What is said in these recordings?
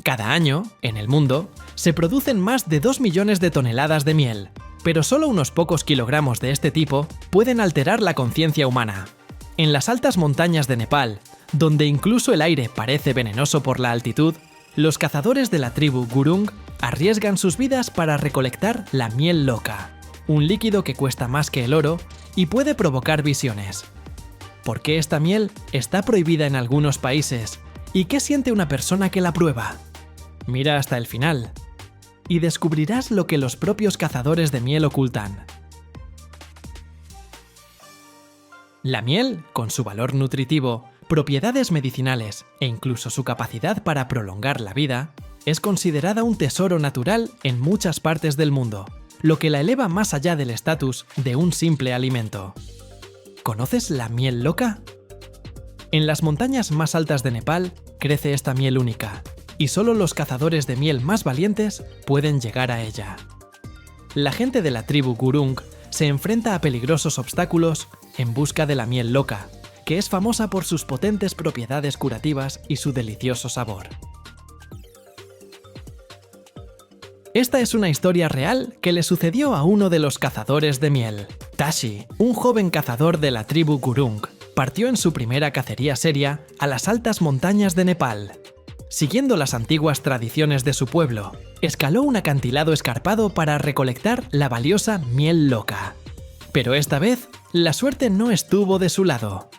Cada año, en el mundo, se producen más de 2 millones de toneladas de miel, pero solo unos pocos kilogramos de este tipo pueden alterar la conciencia humana. En las altas montañas de Nepal, donde incluso el aire parece venenoso por la altitud, los cazadores de la tribu Gurung arriesgan sus vidas para recolectar la miel loca, un líquido que cuesta más que el oro y puede provocar visiones. ¿Por qué esta miel está prohibida en algunos países? ¿Y qué siente una persona que la prueba? Mira hasta el final y descubrirás lo que los propios cazadores de miel ocultan. La miel, con su valor nutritivo, propiedades medicinales e incluso su capacidad para prolongar la vida, es considerada un tesoro natural en muchas partes del mundo, lo que la eleva más allá del estatus de un simple alimento. ¿Conoces la miel loca? En las montañas más altas de Nepal crece esta miel única, y solo los cazadores de miel más valientes pueden llegar a ella. La gente de la tribu Gurung se enfrenta a peligrosos obstáculos en busca de la miel loca, que es famosa por sus potentes propiedades curativas y su delicioso sabor. Esta es una historia real que le sucedió a uno de los cazadores de miel. Tashi, un joven cazador de la tribu Gurung, partió en su primera cacería seria a las altas montañas de Nepal. Siguiendo las antiguas tradiciones de su pueblo, escaló un acantilado escarpado para recolectar la valiosa miel loca. Pero esta vez, la suerte no estuvo de su lado.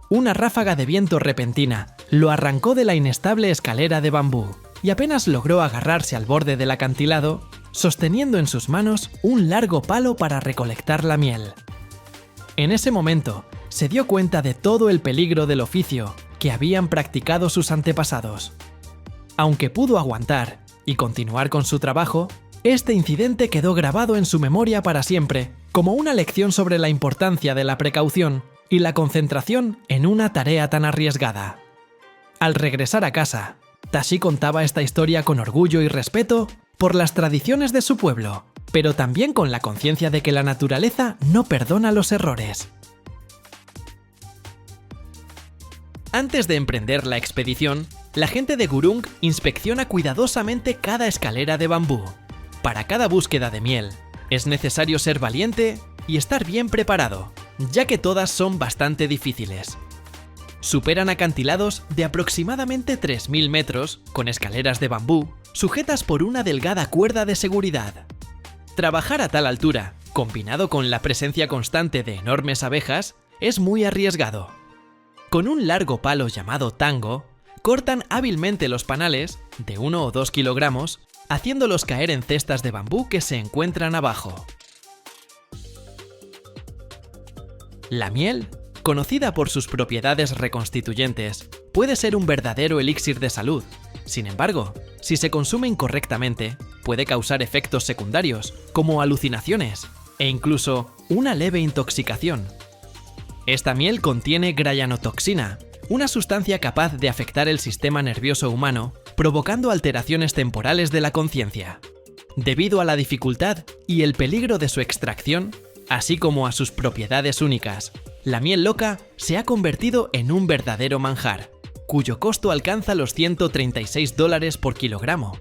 Una ráfaga de viento repentina lo arrancó de la inestable escalera de bambú y apenas logró agarrarse al borde del acantilado, sosteniendo en sus manos un largo palo para recolectar la miel. En ese momento, se dio cuenta de todo el peligro del oficio que habían practicado sus antepasados. Aunque pudo aguantar y continuar con su trabajo, este incidente quedó grabado en su memoria para siempre, como una lección sobre la importancia de la precaución y la concentración en una tarea tan arriesgada. Al regresar a casa, Tashi contaba esta historia con orgullo y respeto por las tradiciones de su pueblo, pero también con la conciencia de que la naturaleza no perdona los errores. Antes de emprender la expedición, la gente de Gurung inspecciona cuidadosamente cada escalera de bambú. Para cada búsqueda de miel, es necesario ser valiente y estar bien preparado, ya que todas son bastante difíciles. Superan acantilados de aproximadamente 3000 metros con escaleras de bambú sujetas por una delgada cuerda de seguridad. Trabajar a tal altura, combinado con la presencia constante de enormes abejas, es muy arriesgado. Con un largo palo llamado tango, cortan hábilmente los panales, de 1 o 2 kilogramos, haciéndolos caer en cestas de bambú que se encuentran abajo. La miel, conocida por sus propiedades reconstituyentes, puede ser un verdadero elixir de salud. Sin embargo, si se consume incorrectamente, puede causar efectos secundarios, como alucinaciones, e incluso una leve intoxicación. Esta miel contiene grayanotoxina, una sustancia capaz de afectar el sistema nervioso humano, provocando alteraciones temporales de la conciencia. Debido a la dificultad y el peligro de su extracción, así como a sus propiedades únicas, la miel loca se ha convertido en un verdadero manjar, cuyo costo alcanza los $136 por kilogramo.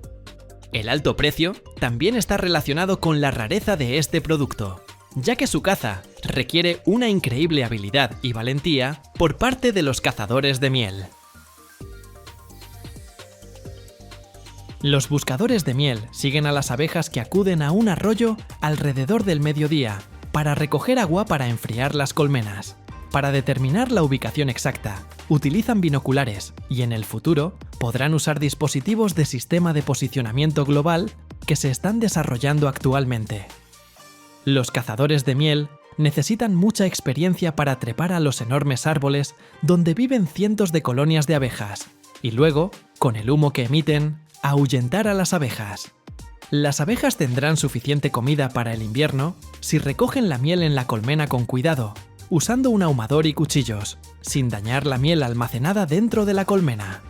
El alto precio también está relacionado con la rareza de este producto, ya que su caza requiere una increíble habilidad y valentía por parte de los cazadores de miel. Los buscadores de miel siguen a las abejas que acuden a un arroyo alrededor del mediodía para recoger agua para enfriar las colmenas. Para determinar la ubicación exacta, utilizan binoculares y en el futuro podrán usar dispositivos de sistema de posicionamiento global que se están desarrollando actualmente. Los cazadores de miel necesitan mucha experiencia para trepar a los enormes árboles donde viven cientos de colonias de abejas y luego, con el humo que emiten, ahuyentar a las abejas. Las abejas tendrán suficiente comida para el invierno si recogen la miel en la colmena con cuidado, usando un ahumador y cuchillos, sin dañar la miel almacenada dentro de la colmena.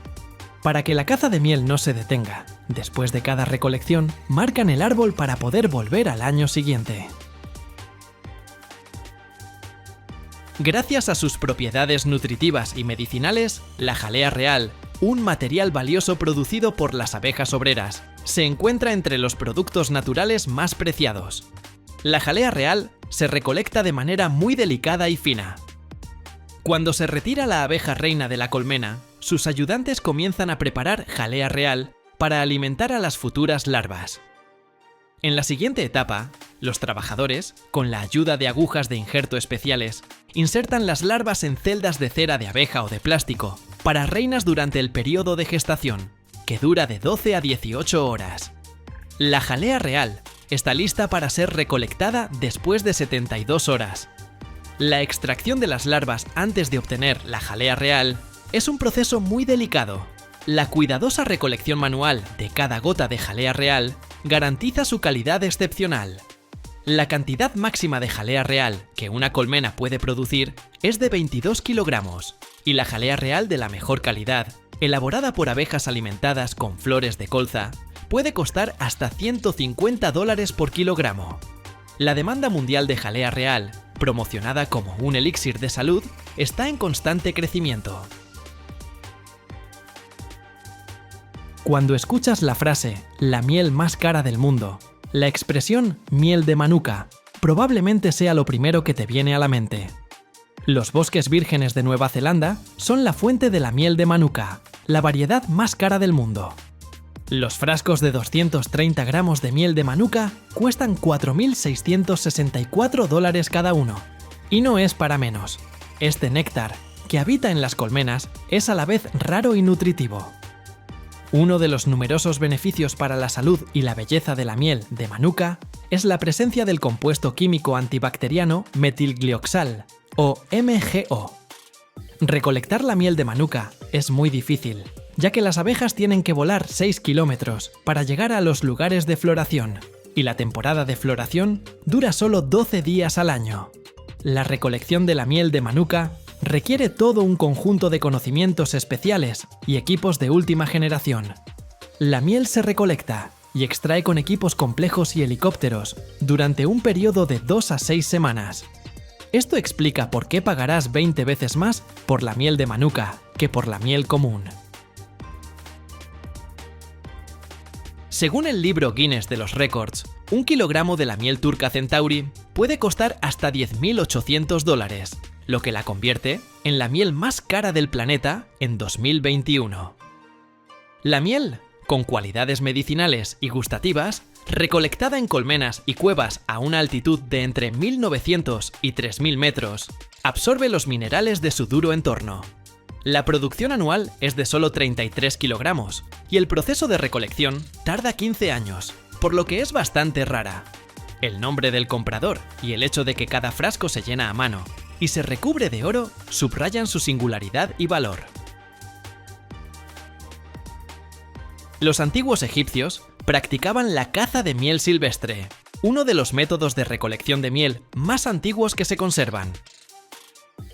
Para que la caza de miel no se detenga, después de cada recolección, marcan el árbol para poder volver al año siguiente. Gracias a sus propiedades nutritivas y medicinales, la jalea real, un material valioso producido por las abejas obreras. Se encuentra entre los productos naturales más preciados. La jalea real se recolecta de manera muy delicada y fina. Cuando se retira la abeja reina de la colmena, sus ayudantes comienzan a preparar jalea real para alimentar a las futuras larvas. En la siguiente etapa, los trabajadores, con la ayuda de agujas de injerto especiales, insertan las larvas en celdas de cera de abeja o de plástico para reinas durante el periodo de gestación, que dura de 12 a 18 horas. La jalea real está lista para ser recolectada después de 72 horas. La extracción de las larvas antes de obtener la jalea real es un proceso muy delicado. La cuidadosa recolección manual de cada gota de jalea real garantiza su calidad excepcional. La cantidad máxima de jalea real que una colmena puede producir es de 22 kilogramos, y la jalea real de la mejor calidad, elaborada por abejas alimentadas con flores de colza, puede costar hasta $150 por kilogramo. La demanda mundial de jalea real, promocionada como un elixir de salud, está en constante crecimiento. Cuando escuchas la frase «la miel más cara del mundo», la expresión «miel de Manuka» probablemente sea lo primero que te viene a la mente. Los bosques vírgenes de Nueva Zelanda son la fuente de la miel de Manuka, la variedad más cara del mundo. Los frascos de 230 gramos de miel de Manuka cuestan $4.664 cada uno. Y no es para menos. Este néctar, que habita en las colmenas, es a la vez raro y nutritivo. Uno de los numerosos beneficios para la salud y la belleza de la miel de Manuka es la presencia del compuesto químico antibacteriano metilglioxal, o MGO. Recolectar la miel de Manuka es muy difícil, ya que las abejas tienen que volar 6 kilómetros para llegar a los lugares de floración, y la temporada de floración dura solo 12 días al año. La recolección de la miel de Manuka requiere todo un conjunto de conocimientos especiales y equipos de última generación. La miel se recolecta y extrae con equipos complejos y helicópteros durante un periodo de 2 a 6 semanas. Esto explica por qué pagarás 20 veces más por la miel de Manuka que por la miel común. Según el libro Guinness de los Récords, un kilogramo de la miel turca Centauri puede costar hasta $10.800, lo que la convierte en la miel más cara del planeta en 2021. La miel, con cualidades medicinales y gustativas, recolectada en colmenas y cuevas a una altitud de entre 1.900 y 3.000 metros, absorbe los minerales de su duro entorno. La producción anual es de solo 33 kilogramos y el proceso de recolección tarda 15 años, por lo que es bastante rara. El nombre del comprador y el hecho de que cada frasco se llena a mano y se recubre de oro subrayan su singularidad y valor. Los antiguos egipcios practicaban la caza de miel silvestre, uno de los métodos de recolección de miel más antiguos que se conservan.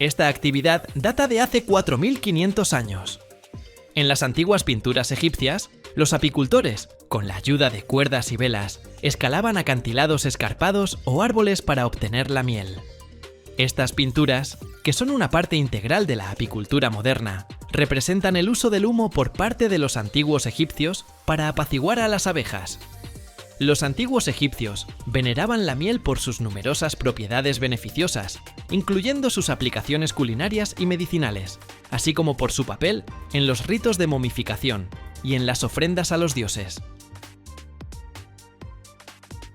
Esta actividad data de hace 4.500 años. En las antiguas pinturas egipcias, los apicultores, con la ayuda de cuerdas y velas, escalaban acantilados escarpados o árboles para obtener la miel. Estas pinturas, que son una parte integral de la apicultura moderna, representan el uso del humo por parte de los antiguos egipcios para apaciguar a las abejas. Los antiguos egipcios veneraban la miel por sus numerosas propiedades beneficiosas, incluyendo sus aplicaciones culinarias y medicinales, así como por su papel en los ritos de momificación y en las ofrendas a los dioses.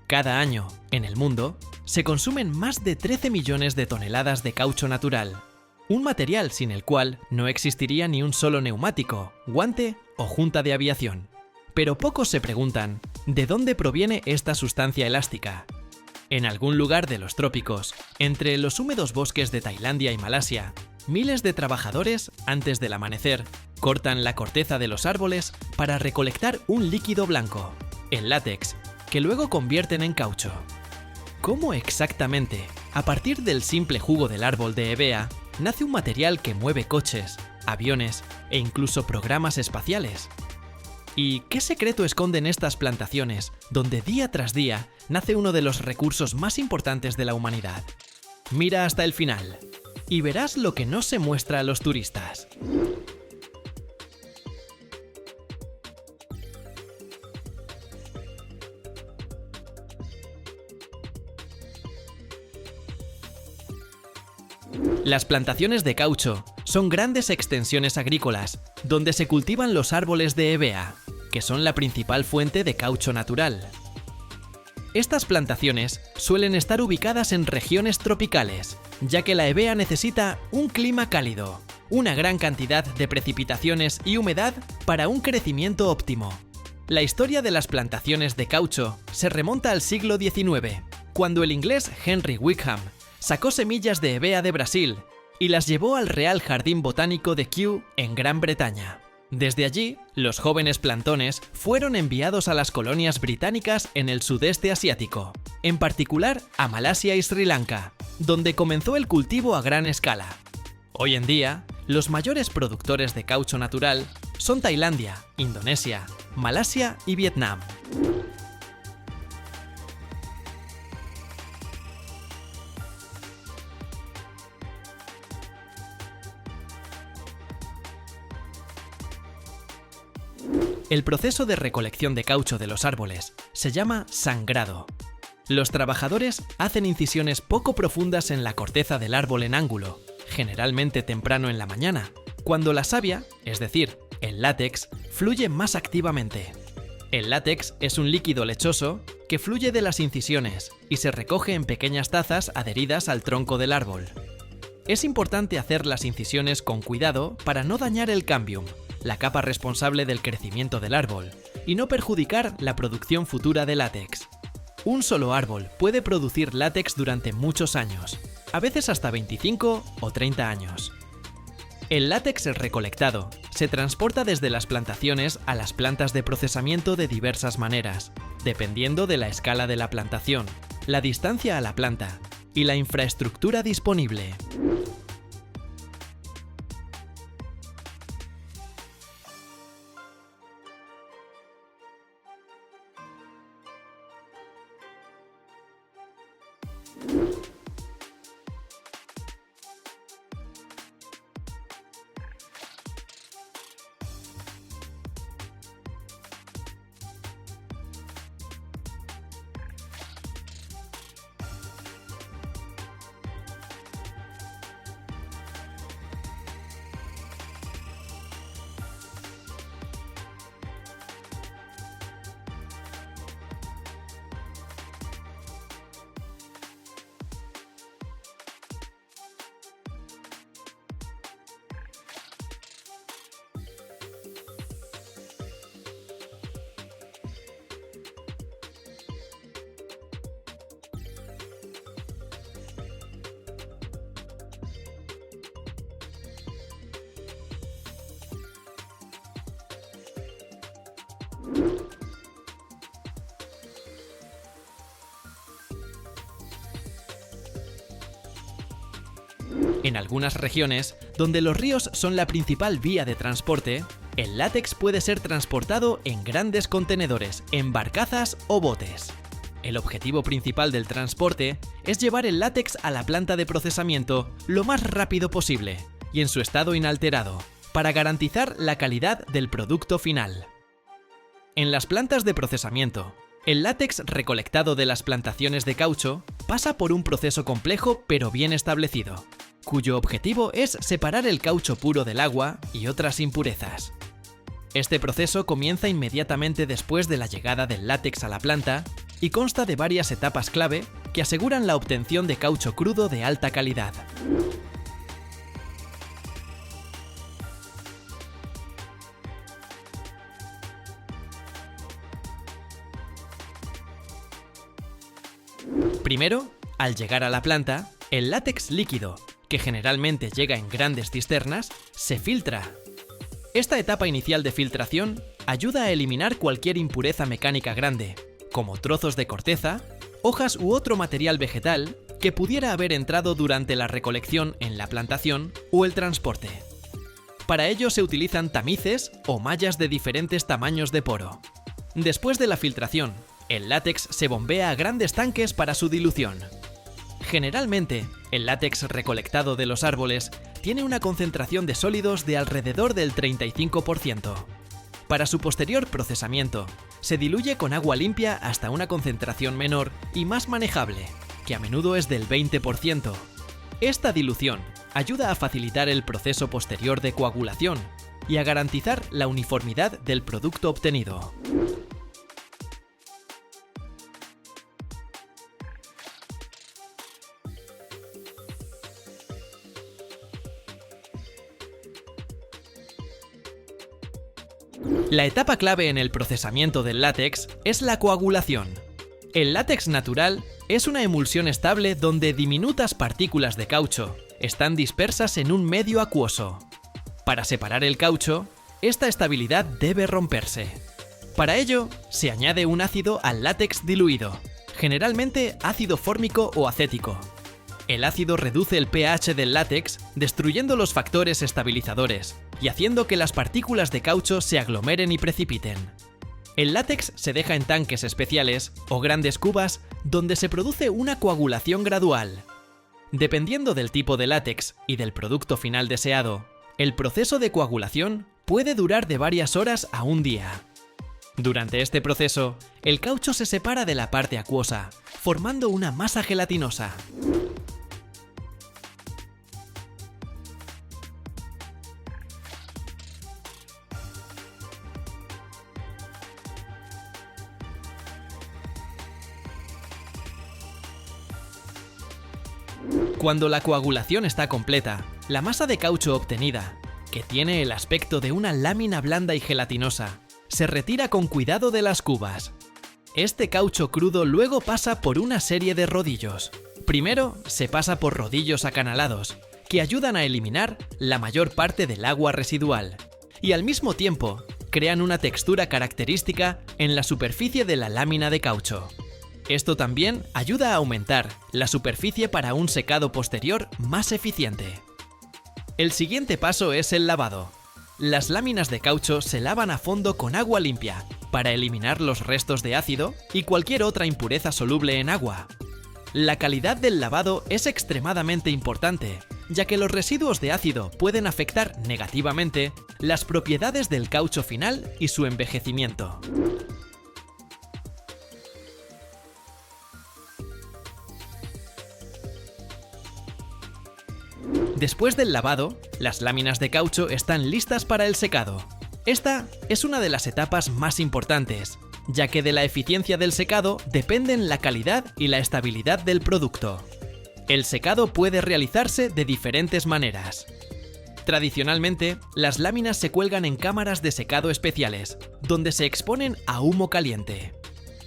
Cada año, en el mundo, se consumen más de 13 millones de toneladas de caucho natural, un material sin el cual no existiría ni un solo neumático, guante o junta de aviación. Pero pocos se preguntan, ¿de dónde proviene esta sustancia elástica? En algún lugar de los trópicos, entre los húmedos bosques de Tailandia y Malasia, miles de trabajadores, antes del amanecer, cortan la corteza de los árboles para recolectar un líquido blanco, el látex, que luego convierten en caucho. ¿Cómo exactamente, a partir del simple jugo del árbol de hevea, nace un material que mueve coches, aviones e incluso programas espaciales? ¿Y qué secreto esconden estas plantaciones, donde día tras día nace uno de los recursos más importantes de la humanidad? Mira hasta el final y verás lo que no se muestra a los turistas. Las plantaciones de caucho son grandes extensiones agrícolas donde se cultivan los árboles de hevea, que son la principal fuente de caucho natural. Estas plantaciones suelen estar ubicadas en regiones tropicales, ya que la hevea necesita un clima cálido, una gran cantidad de precipitaciones y humedad para un crecimiento óptimo. La historia de las plantaciones de caucho se remonta al siglo XIX, cuando el inglés Henry Wickham sacó semillas de hevea de Brasil y las llevó al Real Jardín Botánico de Kew en Gran Bretaña. Desde allí, los jóvenes plantones fueron enviados a las colonias británicas en el sudeste asiático, en particular a Malasia y Sri Lanka, donde comenzó el cultivo a gran escala. Hoy en día, los mayores productores de caucho natural son Tailandia, Indonesia, Malasia y Vietnam. El proceso de recolección de caucho de los árboles se llama sangrado. Los trabajadores hacen incisiones poco profundas en la corteza del árbol en ángulo, generalmente temprano en la mañana, cuando la savia, es decir, el látex, fluye más activamente. El látex es un líquido lechoso que fluye de las incisiones y se recoge en pequeñas tazas adheridas al tronco del árbol. Es importante hacer las incisiones con cuidado para no dañar el cambium, la capa responsable del crecimiento del árbol, y no perjudicar la producción futura de látex. Un solo árbol puede producir látex durante muchos años, a veces hasta 25 o 30 años. El látex recolectado se transporta desde las plantaciones a las plantas de procesamiento de diversas maneras, dependiendo de la escala de la plantación, la distancia a la planta y la infraestructura disponible. En algunas regiones, donde los ríos son la principal vía de transporte, el látex puede ser transportado en grandes contenedores, en barcazas o botes. El objetivo principal del transporte es llevar el látex a la planta de procesamiento lo más rápido posible y en su estado inalterado, para garantizar la calidad del producto final. En las plantas de procesamiento, el látex recolectado de las plantaciones de caucho pasa por un proceso complejo pero bien establecido, cuyo objetivo es separar el caucho puro del agua y otras impurezas. Este proceso comienza inmediatamente después de la llegada del látex a la planta y consta de varias etapas clave que aseguran la obtención de caucho crudo de alta calidad. Primero, al llegar a la planta, el látex líquido, que generalmente llega en grandes cisternas, se filtra. Esta etapa inicial de filtración ayuda a eliminar cualquier impureza mecánica grande, como trozos de corteza, hojas u otro material vegetal que pudiera haber entrado durante la recolección en la plantación o el transporte. Para ello se utilizan tamices o mallas de diferentes tamaños de poro. Después de la filtración, el látex se bombea a grandes tanques para su dilución. Generalmente, el látex recolectado de los árboles tiene una concentración de sólidos de alrededor del 35%. Para su posterior procesamiento, se diluye con agua limpia hasta una concentración menor y más manejable, que a menudo es del 20%. Esta dilución ayuda a facilitar el proceso posterior de coagulación y a garantizar la uniformidad del producto obtenido. La etapa clave en el procesamiento del látex es la coagulación. El látex natural es una emulsión estable donde diminutas partículas de caucho están dispersas en un medio acuoso. Para separar el caucho, esta estabilidad debe romperse. Para ello, se añade un ácido al látex diluido, generalmente ácido fórmico o acético. El ácido reduce el pH del látex, destruyendo los factores estabilizadores y haciendo que las partículas de caucho se aglomeren y precipiten. El látex se deja en tanques especiales o grandes cubas donde se produce una coagulación gradual. Dependiendo del tipo de látex y del producto final deseado, el proceso de coagulación puede durar de varias horas a un día. Durante este proceso, el caucho se separa de la parte acuosa, formando una masa gelatinosa. Cuando la coagulación está completa, la masa de caucho obtenida, que tiene el aspecto de una lámina blanda y gelatinosa, se retira con cuidado de las cubas. Este caucho crudo luego pasa por una serie de rodillos. Primero se pasa por rodillos acanalados, que ayudan a eliminar la mayor parte del agua residual, y al mismo tiempo crean una textura característica en la superficie de la lámina de caucho. Esto también ayuda a aumentar la superficie para un secado posterior más eficiente. El siguiente paso es el lavado. Las láminas de caucho se lavan a fondo con agua limpia para eliminar los restos de ácido y cualquier otra impureza soluble en agua. La calidad del lavado es extremadamente importante, ya que los residuos de ácido pueden afectar negativamente las propiedades del caucho final y su envejecimiento. Después del lavado, las láminas de caucho están listas para el secado. Esta es una de las etapas más importantes, ya que de la eficiencia del secado dependen la calidad y la estabilidad del producto. El secado puede realizarse de diferentes maneras. Tradicionalmente, las láminas se cuelgan en cámaras de secado especiales, donde se exponen a humo caliente.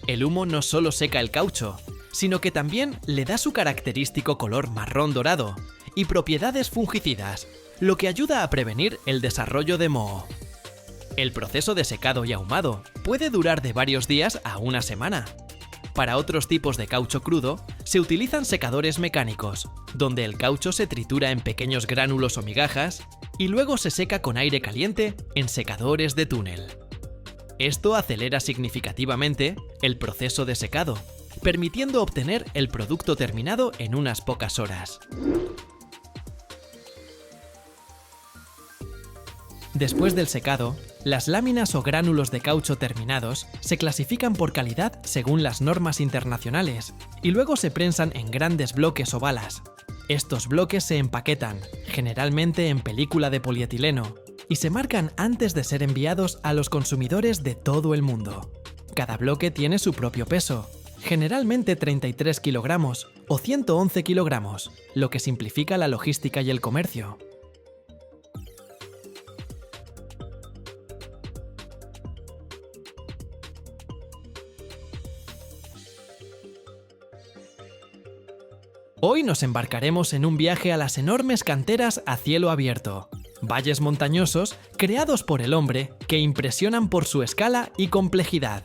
El humo no solo seca el caucho, sino que también le da su característico color marrón dorado y propiedades fungicidas, lo que ayuda a prevenir el desarrollo de moho. El proceso de secado y ahumado puede durar de varios días a una semana. Para otros tipos de caucho crudo, se utilizan secadores mecánicos, donde el caucho se tritura en pequeños gránulos o migajas y luego se seca con aire caliente en secadores de túnel. Esto acelera significativamente el proceso de secado, permitiendo obtener el producto terminado en unas pocas horas. Después del secado, las láminas o gránulos de caucho terminados se clasifican por calidad según las normas internacionales y luego se prensan en grandes bloques o balas. Estos bloques se empaquetan, generalmente en película de polietileno, y se marcan antes de ser enviados a los consumidores de todo el mundo. Cada bloque tiene su propio peso, generalmente 33 kilogramos o 111 kilogramos, lo que simplifica la logística y el comercio. Hoy nos embarcaremos en un viaje a las enormes canteras a cielo abierto, valles montañosos creados por el hombre que impresionan por su escala y complejidad.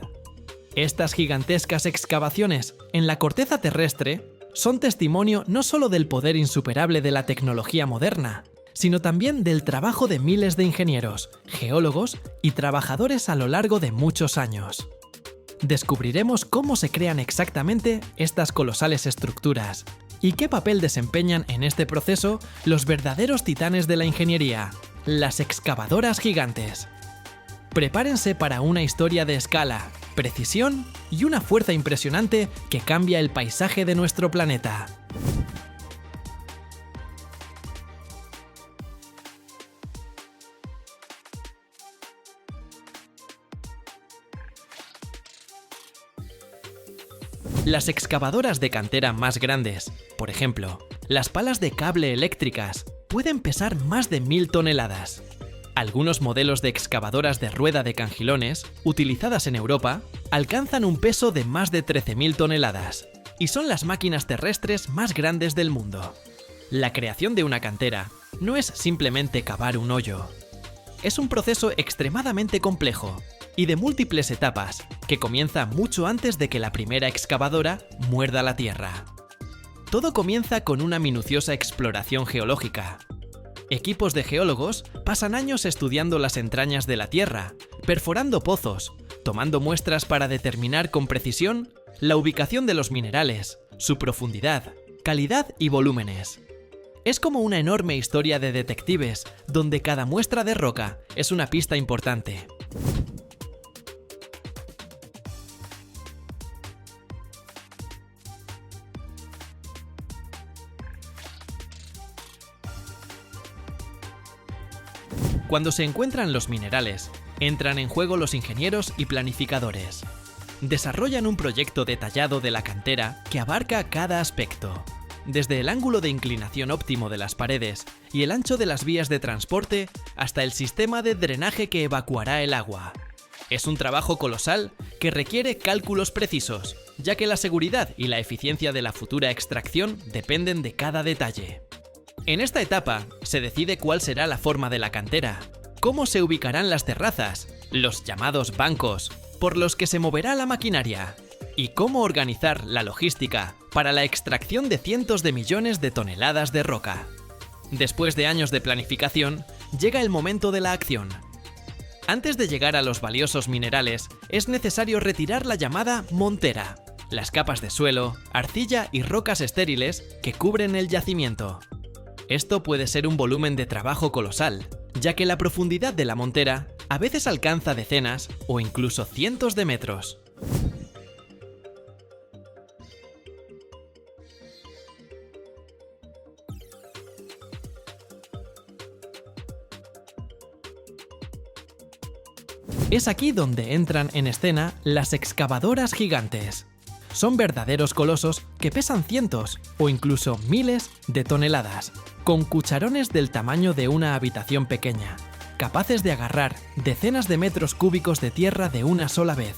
Estas gigantescas excavaciones en la corteza terrestre son testimonio no solo del poder insuperable de la tecnología moderna, sino también del trabajo de miles de ingenieros, geólogos y trabajadores a lo largo de muchos años. Descubriremos cómo se crean exactamente estas colosales estructuras y qué papel desempeñan en este proceso los verdaderos titanes de la ingeniería, las excavadoras gigantes. Prepárense para una historia de escala, precisión y una fuerza impresionante que cambia el paisaje de nuestro planeta. Las excavadoras de cantera más grandes, por ejemplo, las palas de cable eléctricas, pueden pesar más de 1000 toneladas. Algunos modelos de excavadoras de rueda de cangilones, utilizadas en Europa, alcanzan un peso de más de 13.000 toneladas, y son las máquinas terrestres más grandes del mundo. La creación de una cantera no es simplemente cavar un hoyo. Es un proceso extremadamente complejo y de múltiples etapas que comienza mucho antes de que la primera excavadora muerda la tierra. Todo comienza con una minuciosa exploración geológica. Equipos de geólogos pasan años estudiando las entrañas de la tierra, perforando pozos, tomando muestras para determinar con precisión la ubicación de los minerales, su profundidad, calidad y volúmenes. Es como una enorme historia de detectives, donde cada muestra de roca es una pista importante. Cuando se encuentran los minerales, entran en juego los ingenieros y planificadores. Desarrollan un proyecto detallado de la cantera que abarca cada aspecto, desde el ángulo de inclinación óptimo de las paredes y el ancho de las vías de transporte hasta el sistema de drenaje que evacuará el agua. Es un trabajo colosal que requiere cálculos precisos, ya que la seguridad y la eficiencia de la futura extracción dependen de cada detalle. En esta etapa se decide cuál será la forma de la cantera, cómo se ubicarán las terrazas, los llamados bancos, por los que se moverá la maquinaria, y cómo organizar la logística para la extracción de cientos de millones de toneladas de roca. Después de años de planificación, llega el momento de la acción. Antes de llegar a los valiosos minerales, es necesario retirar la llamada montera, las capas de suelo, arcilla y rocas estériles que cubren el yacimiento. Esto puede ser un volumen de trabajo colosal, ya que la profundidad de la montera a veces alcanza decenas o incluso cientos de metros. Es aquí donde entran en escena las excavadoras gigantes. Son verdaderos colosos que pesan cientos o incluso miles de toneladas, con cucharones del tamaño de una habitación pequeña, capaces de agarrar decenas de metros cúbicos de tierra de una sola vez.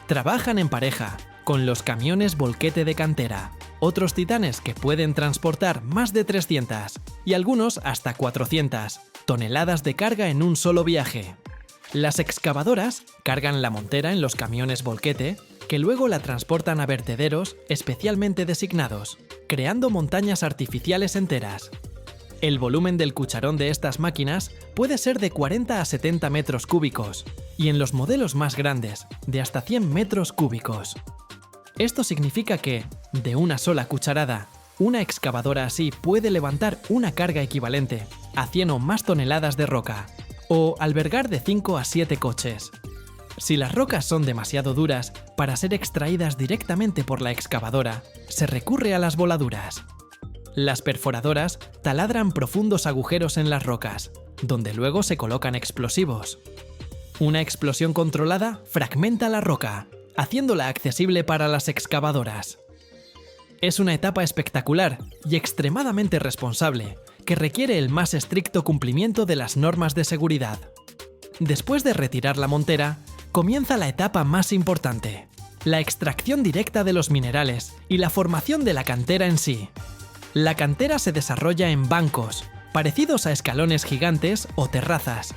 Trabajan en pareja con los camiones volquete de cantera, otros titanes que pueden transportar más de 300 y algunos hasta 400 toneladas de carga en un solo viaje. Las excavadoras cargan la montera en los camiones volquete, que luego la transportan a vertederos especialmente designados, creando montañas artificiales enteras. El volumen del cucharón de estas máquinas puede ser de 40 a 70 metros cúbicos, y en los modelos más grandes, de hasta 100 metros cúbicos. Esto significa que, de una sola cucharada, una excavadora así puede levantar una carga equivalente a 100 o más toneladas de roca, o albergar de 5 a 7 coches. Si las rocas son demasiado duras para ser extraídas directamente por la excavadora, se recurre a las voladuras. Las perforadoras taladran profundos agujeros en las rocas, donde luego se colocan explosivos. Una explosión controlada fragmenta la roca, haciéndola accesible para las excavadoras. Es una etapa espectacular y extremadamente responsable, que requiere el más estricto cumplimiento de las normas de seguridad. Después de retirar la montera, comienza la etapa más importante, la extracción directa de los minerales y la formación de la cantera en sí. La cantera se desarrolla en bancos, parecidos a escalones gigantes o terrazas.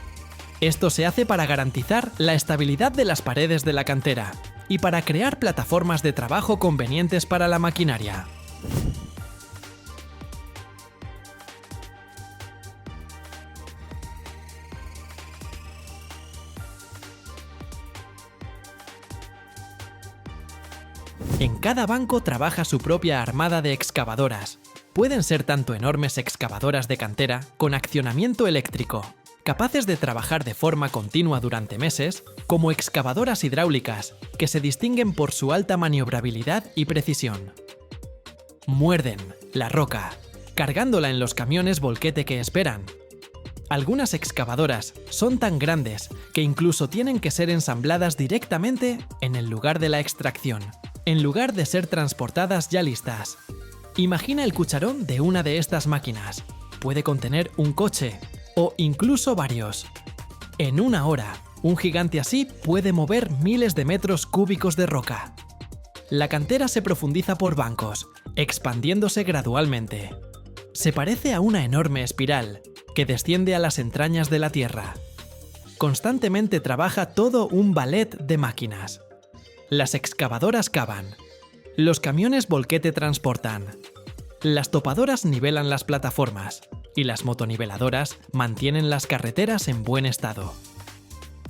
Esto se hace para garantizar la estabilidad de las paredes de la cantera y para crear plataformas de trabajo convenientes para la maquinaria. En cada banco trabaja su propia armada de excavadoras. Pueden ser tanto enormes excavadoras de cantera con accionamiento eléctrico, capaces de trabajar de forma continua durante meses, como excavadoras hidráulicas, que se distinguen por su alta maniobrabilidad y precisión. Muerden la roca, cargándola en los camiones volquete que esperan. Algunas excavadoras son tan grandes que incluso tienen que ser ensambladas directamente en el lugar de la extracción, en lugar de ser transportadas ya listas. Imagina el cucharón de una de estas máquinas. Puede contener un coche, o incluso varios. En una hora, un gigante así puede mover miles de metros cúbicos de roca. La cantera se profundiza por bancos, expandiéndose gradualmente. Se parece a una enorme espiral que desciende a las entrañas de la Tierra. Constantemente trabaja todo un ballet de máquinas. Las excavadoras cavan. Los camiones volquete transportan. Las topadoras nivelan las plataformas y las motoniveladoras mantienen las carreteras en buen estado.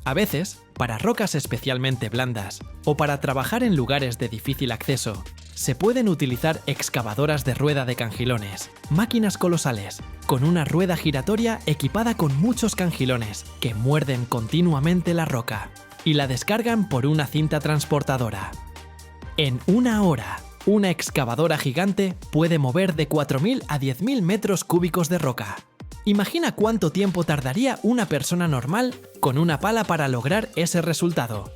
A veces, para rocas especialmente blandas o para trabajar en lugares de difícil acceso, se pueden utilizar excavadoras de rueda de cangilones, máquinas colosales, con una rueda giratoria equipada con muchos cangilones que muerden continuamente la roca y la descargan por una cinta transportadora. En una hora, una excavadora gigante puede mover de 4.000 a 10.000 metros cúbicos de roca. Imagina cuánto tiempo tardaría una persona normal con una pala para lograr ese resultado.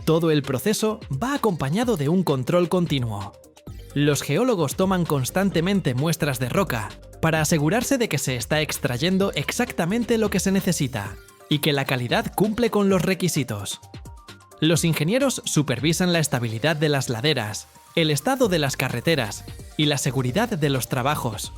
Todo el proceso va acompañado de un control continuo. Los geólogos toman constantemente muestras de roca para asegurarse de que se está extrayendo exactamente lo que se necesita y que la calidad cumple con los requisitos. Los ingenieros supervisan la estabilidad de las laderas, el estado de las carreteras y la seguridad de los trabajos.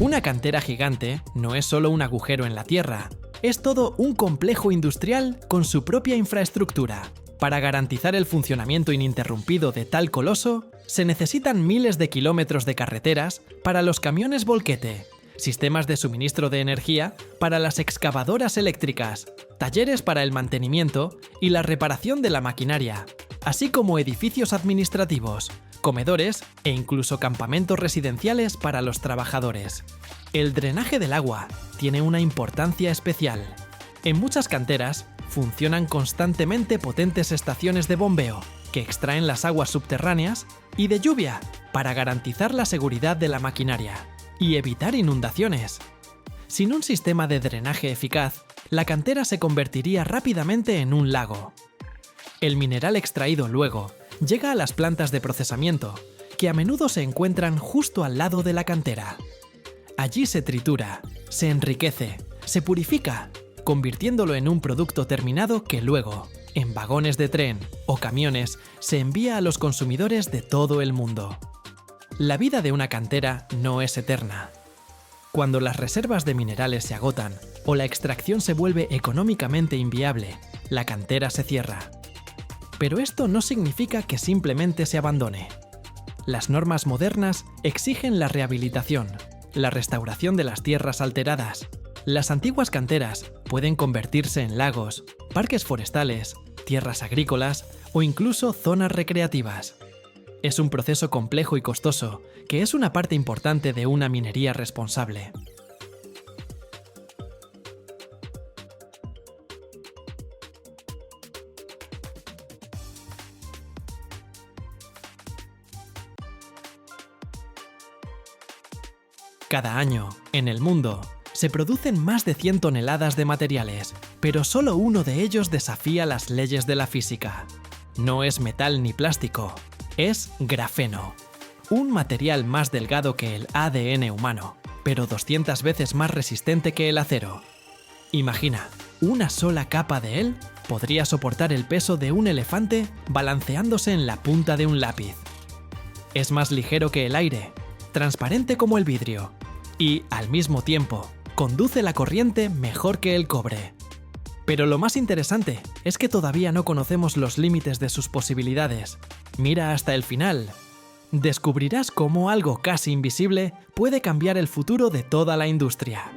Una cantera gigante no es solo un agujero en la tierra, es todo un complejo industrial con su propia infraestructura. Para garantizar el funcionamiento ininterrumpido de tal coloso, se necesitan miles de kilómetros de carreteras para los camiones volquete, sistemas de suministro de energía para las excavadoras eléctricas, talleres para el mantenimiento y la reparación de la maquinaria, así como edificios administrativos, comedores e incluso campamentos residenciales para los trabajadores. El drenaje del agua tiene una importancia especial. En muchas canteras funcionan constantemente potentes estaciones de bombeo que extraen las aguas subterráneas y de lluvia para garantizar la seguridad de la maquinaria y evitar inundaciones. Sin un sistema de drenaje eficaz, la cantera se convertiría rápidamente en un lago. El mineral extraído luego llega a las plantas de procesamiento, que a menudo se encuentran justo al lado de la cantera. Allí se tritura, se enriquece, se purifica, convirtiéndolo en un producto terminado que luego, en vagones de tren o camiones, se envía a los consumidores de todo el mundo. La vida de una cantera no es eterna. Cuando las reservas de minerales se agotan o la extracción se vuelve económicamente inviable, la cantera se cierra. Pero esto no significa que simplemente se abandone. Las normas modernas exigen la rehabilitación, la restauración de las tierras alteradas. Las antiguas canteras pueden convertirse en lagos, parques forestales, tierras agrícolas o incluso zonas recreativas. Es un proceso complejo y costoso, que es una parte importante de una minería responsable. Cada año, en el mundo, se producen más de 100 toneladas de materiales, pero solo uno de ellos desafía las leyes de la física. No es metal ni plástico, es grafeno. Un material más delgado que el ADN humano, pero 200 veces más resistente que el acero. Imagina, una sola capa de él podría soportar el peso de un elefante balanceándose en la punta de un lápiz. Es más ligero que el aire, transparente como el vidrio, y, al mismo tiempo, conduce la corriente mejor que el cobre. Pero lo más interesante es que todavía no conocemos los límites de sus posibilidades. Mira hasta el final. Descubrirás cómo algo casi invisible puede cambiar el futuro de toda la industria.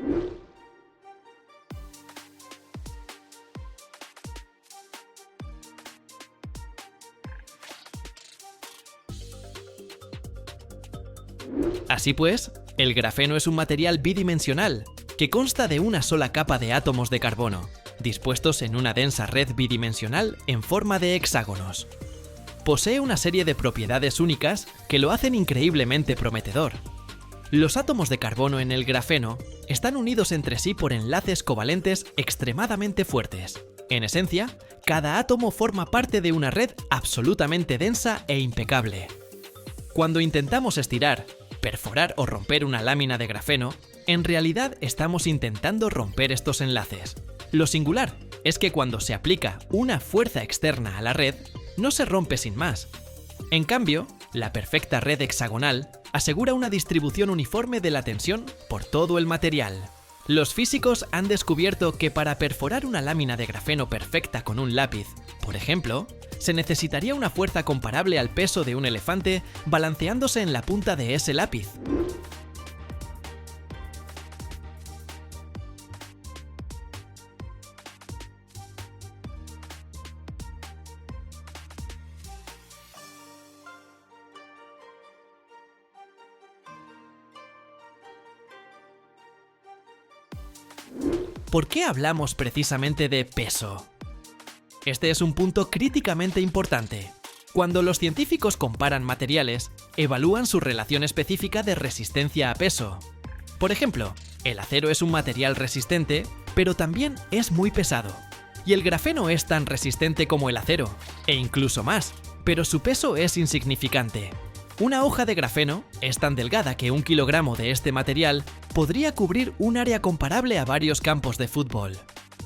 Así pues, el grafeno es un material bidimensional que consta de una sola capa de átomos de carbono, dispuestos en una densa red bidimensional en forma de hexágonos. Posee una serie de propiedades únicas que lo hacen increíblemente prometedor. Los átomos de carbono en el grafeno están unidos entre sí por enlaces covalentes extremadamente fuertes. En esencia, cada átomo forma parte de una red absolutamente densa e impecable. Cuando intentamos estirar, perforar o romper una lámina de grafeno, en realidad estamos intentando romper estos enlaces. Lo singular es que cuando se aplica una fuerza externa a la red, no se rompe sin más. En cambio, la perfecta red hexagonal asegura una distribución uniforme de la tensión por todo el material. Los físicos han descubierto que para perforar una lámina de grafeno perfecta con un lápiz, por ejemplo, se necesitaría una fuerza comparable al peso de un elefante balanceándose en la punta de ese lápiz. ¿Por qué hablamos precisamente de peso? Este es un punto críticamente importante. Cuando los científicos comparan materiales, evalúan su relación específica de resistencia a peso. Por ejemplo, el acero es un material resistente, pero también es muy pesado. Y el grafeno es tan resistente como el acero, e incluso más, pero su peso es insignificante. Una hoja de grafeno es tan delgada que 1 kilogramo de este material podría cubrir un área comparable a varios campos de fútbol.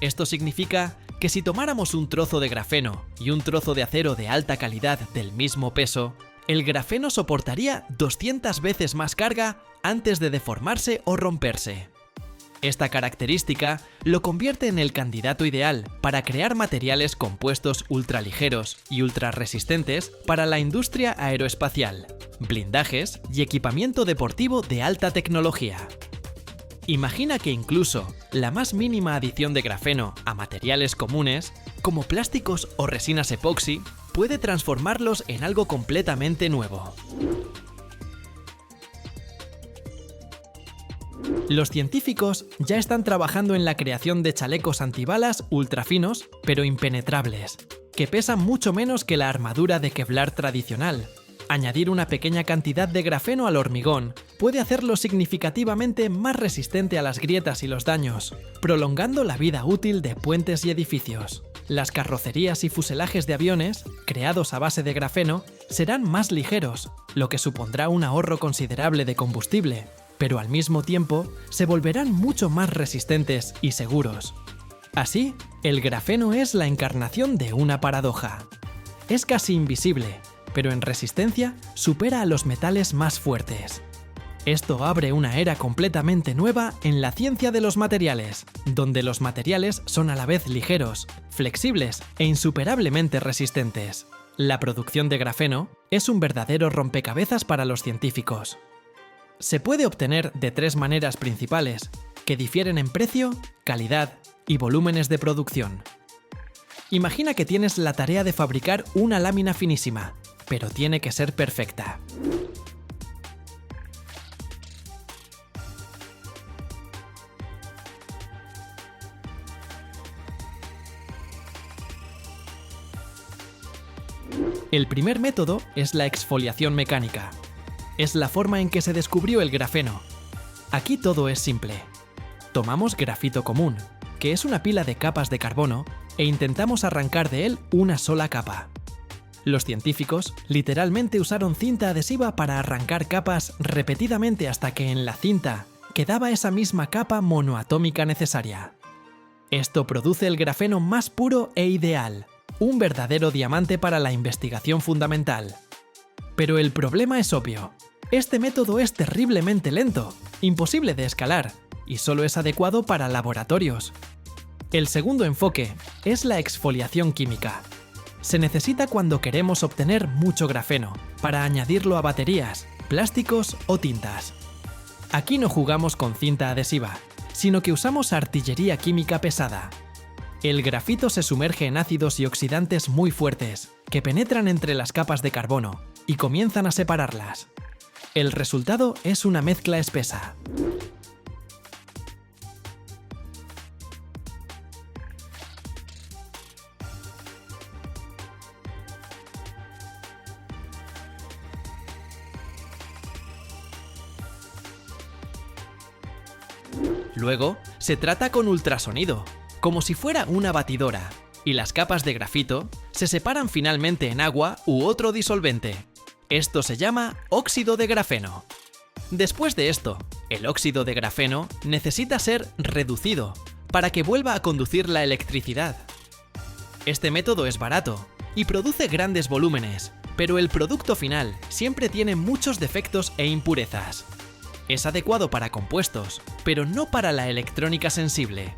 Esto significa que si tomáramos un trozo de grafeno y un trozo de acero de alta calidad del mismo peso, el grafeno soportaría 200 veces más carga antes de deformarse o romperse. Esta característica lo convierte en el candidato ideal para crear materiales compuestos ultraligeros y ultrarresistentes para la industria aeroespacial, blindajes y equipamiento deportivo de alta tecnología. Imagina que incluso la más mínima adición de grafeno a materiales comunes, como plásticos o resinas epoxi, puede transformarlos en algo completamente nuevo. Los científicos ya están trabajando en la creación de chalecos antibalas ultrafinos, pero impenetrables, que pesan mucho menos que la armadura de Kevlar tradicional. Añadir una pequeña cantidad de grafeno al hormigón puede hacerlo significativamente más resistente a las grietas y los daños, prolongando la vida útil de puentes y edificios. Las carrocerías y fuselajes de aviones, creados a base de grafeno, serán más ligeros, lo que supondrá un ahorro considerable de combustible, pero al mismo tiempo se volverán mucho más resistentes y seguros. Así, el grafeno es la encarnación de una paradoja. Es casi invisible, pero en resistencia supera a los metales más fuertes. Esto abre una era completamente nueva en la ciencia de los materiales, donde los materiales son a la vez ligeros, flexibles e insuperablemente resistentes. La producción de grafeno es un verdadero rompecabezas para los científicos. Se puede obtener de 3 maneras principales, que difieren en precio, calidad y volúmenes de producción. Imagina que tienes la tarea de fabricar una lámina finísima, pero tiene que ser perfecta. El primer método es la exfoliación mecánica. Es la forma en que se descubrió el grafeno. Aquí todo es simple. Tomamos grafito común, que es una pila de capas de carbono, e intentamos arrancar de él una sola capa. Los científicos literalmente usaron cinta adhesiva para arrancar capas repetidamente hasta que en la cinta quedaba esa misma capa monoatómica necesaria. Esto produce el grafeno más puro e ideal, un verdadero diamante para la investigación fundamental. Pero el problema es obvio. Este método es terriblemente lento, imposible de escalar, y solo es adecuado para laboratorios. El segundo enfoque es la exfoliación química. Se necesita cuando queremos obtener mucho grafeno, para añadirlo a baterías, plásticos o tintas. Aquí no jugamos con cinta adhesiva, sino que usamos artillería química pesada. El grafito se sumerge en ácidos y oxidantes muy fuertes, que penetran entre las capas de carbono y comienzan a separarlas. El resultado es una mezcla espesa. Luego, se trata con ultrasonido, como si fuera una batidora, y las capas de grafito se separan finalmente en agua u otro disolvente. Esto se llama óxido de grafeno. Después de esto, el óxido de grafeno necesita ser reducido para que vuelva a conducir la electricidad. Este método es barato y produce grandes volúmenes, pero el producto final siempre tiene muchos defectos e impurezas. Es adecuado para compuestos, pero no para la electrónica sensible.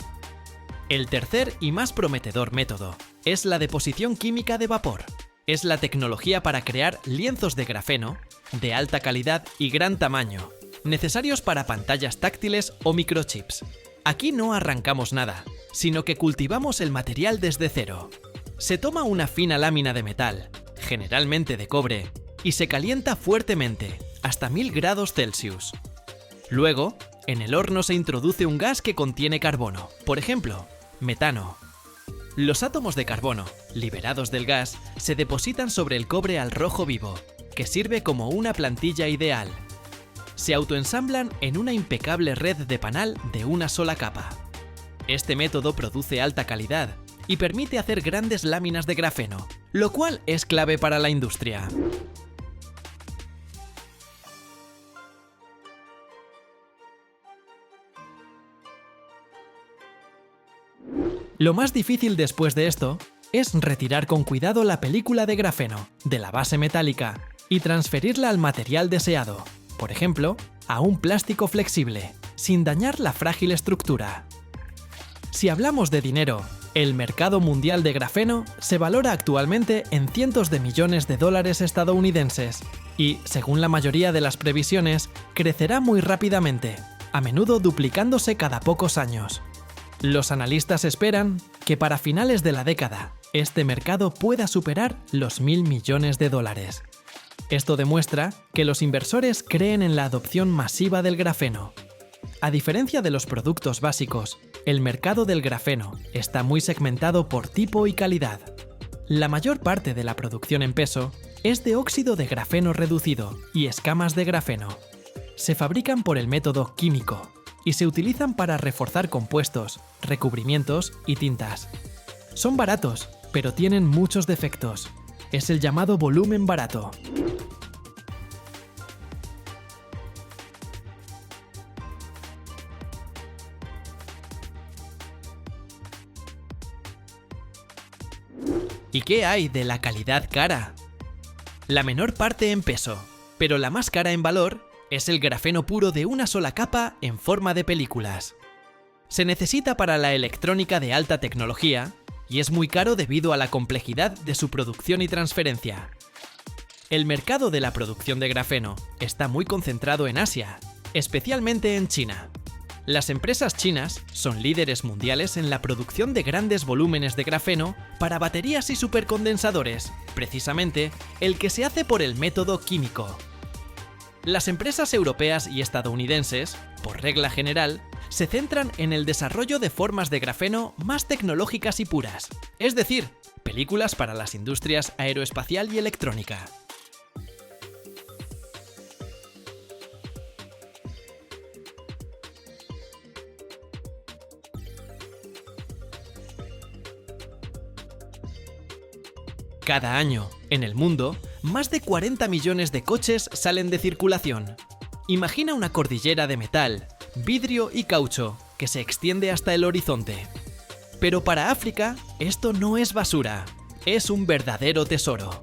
El tercer y más prometedor método es la deposición química de vapor. Es la tecnología para crear lienzos de grafeno de alta calidad y gran tamaño, necesarios para pantallas táctiles o microchips. Aquí no arrancamos nada, sino que cultivamos el material desde cero. Se toma una fina lámina de metal, generalmente de cobre, y se calienta fuertemente, hasta 1000 grados Celsius. Luego, en el horno se introduce un gas que contiene carbono, por ejemplo, metano. Los átomos de carbono, liberados del gas, se depositan sobre el cobre al rojo vivo, que sirve como una plantilla ideal. Se autoensamblan en una impecable red de panal de una sola capa. Este método produce alta calidad y permite hacer grandes láminas de grafeno, lo cual es clave para la industria. Lo más difícil después de esto es retirar con cuidado la película de grafeno de la base metálica y transferirla al material deseado, por ejemplo, a un plástico flexible, sin dañar la frágil estructura. Si hablamos de dinero, el mercado mundial de grafeno se valora actualmente en cientos de millones de dólares estadounidenses y, según la mayoría de las previsiones, crecerá muy rápidamente, a menudo duplicándose cada pocos años. Los analistas esperan que para finales de la década, este mercado pueda superar los 1000 millones de dólares. Esto demuestra que los inversores creen en la adopción masiva del grafeno. A diferencia de los productos básicos, el mercado del grafeno está muy segmentado por tipo y calidad. La mayor parte de la producción en peso es de óxido de grafeno reducido y escamas de grafeno. Se fabrican por el método químico y se utilizan para reforzar compuestos, recubrimientos y tintas. Son baratos, pero tienen muchos defectos. Es el llamado volumen barato. ¿Y qué hay de la calidad cara? La menor parte en peso, pero la más cara en valor, es el grafeno puro de una sola capa en forma de películas. Se necesita para la electrónica de alta tecnología y es muy caro debido a la complejidad de su producción y transferencia. El mercado de la producción de grafeno está muy concentrado en Asia, especialmente en China. Las empresas chinas son líderes mundiales en la producción de grandes volúmenes de grafeno para baterías y supercondensadores, precisamente el que se hace por el método químico. Las empresas europeas y estadounidenses, por regla general, se centran en el desarrollo de formas de grafeno más tecnológicas y puras, es decir, películas para las industrias aeroespacial y electrónica. Cada año, en el mundo, más de 40 millones de coches salen de circulación. Imagina una cordillera de metal, vidrio y caucho que se extiende hasta el horizonte. Pero para África, esto no es basura, es un verdadero tesoro.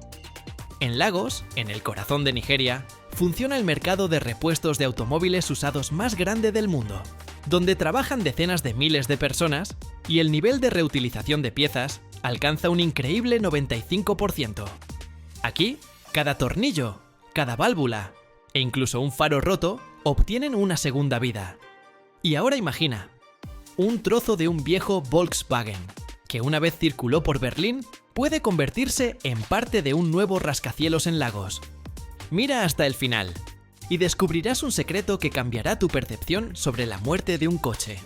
En Lagos, en el corazón de Nigeria, funciona el mercado de repuestos de automóviles usados más grande del mundo, donde trabajan decenas de miles de personas y el nivel de reutilización de piezas alcanza un increíble 95%. Aquí, cada tornillo, cada válvula e incluso un faro roto obtienen una segunda vida. Y ahora imagina, un trozo de un viejo Volkswagen, que una vez circuló por Berlín, puede convertirse en parte de un nuevo rascacielos en Lagos. Mira hasta el final y descubrirás un secreto que cambiará tu percepción sobre la muerte de un coche.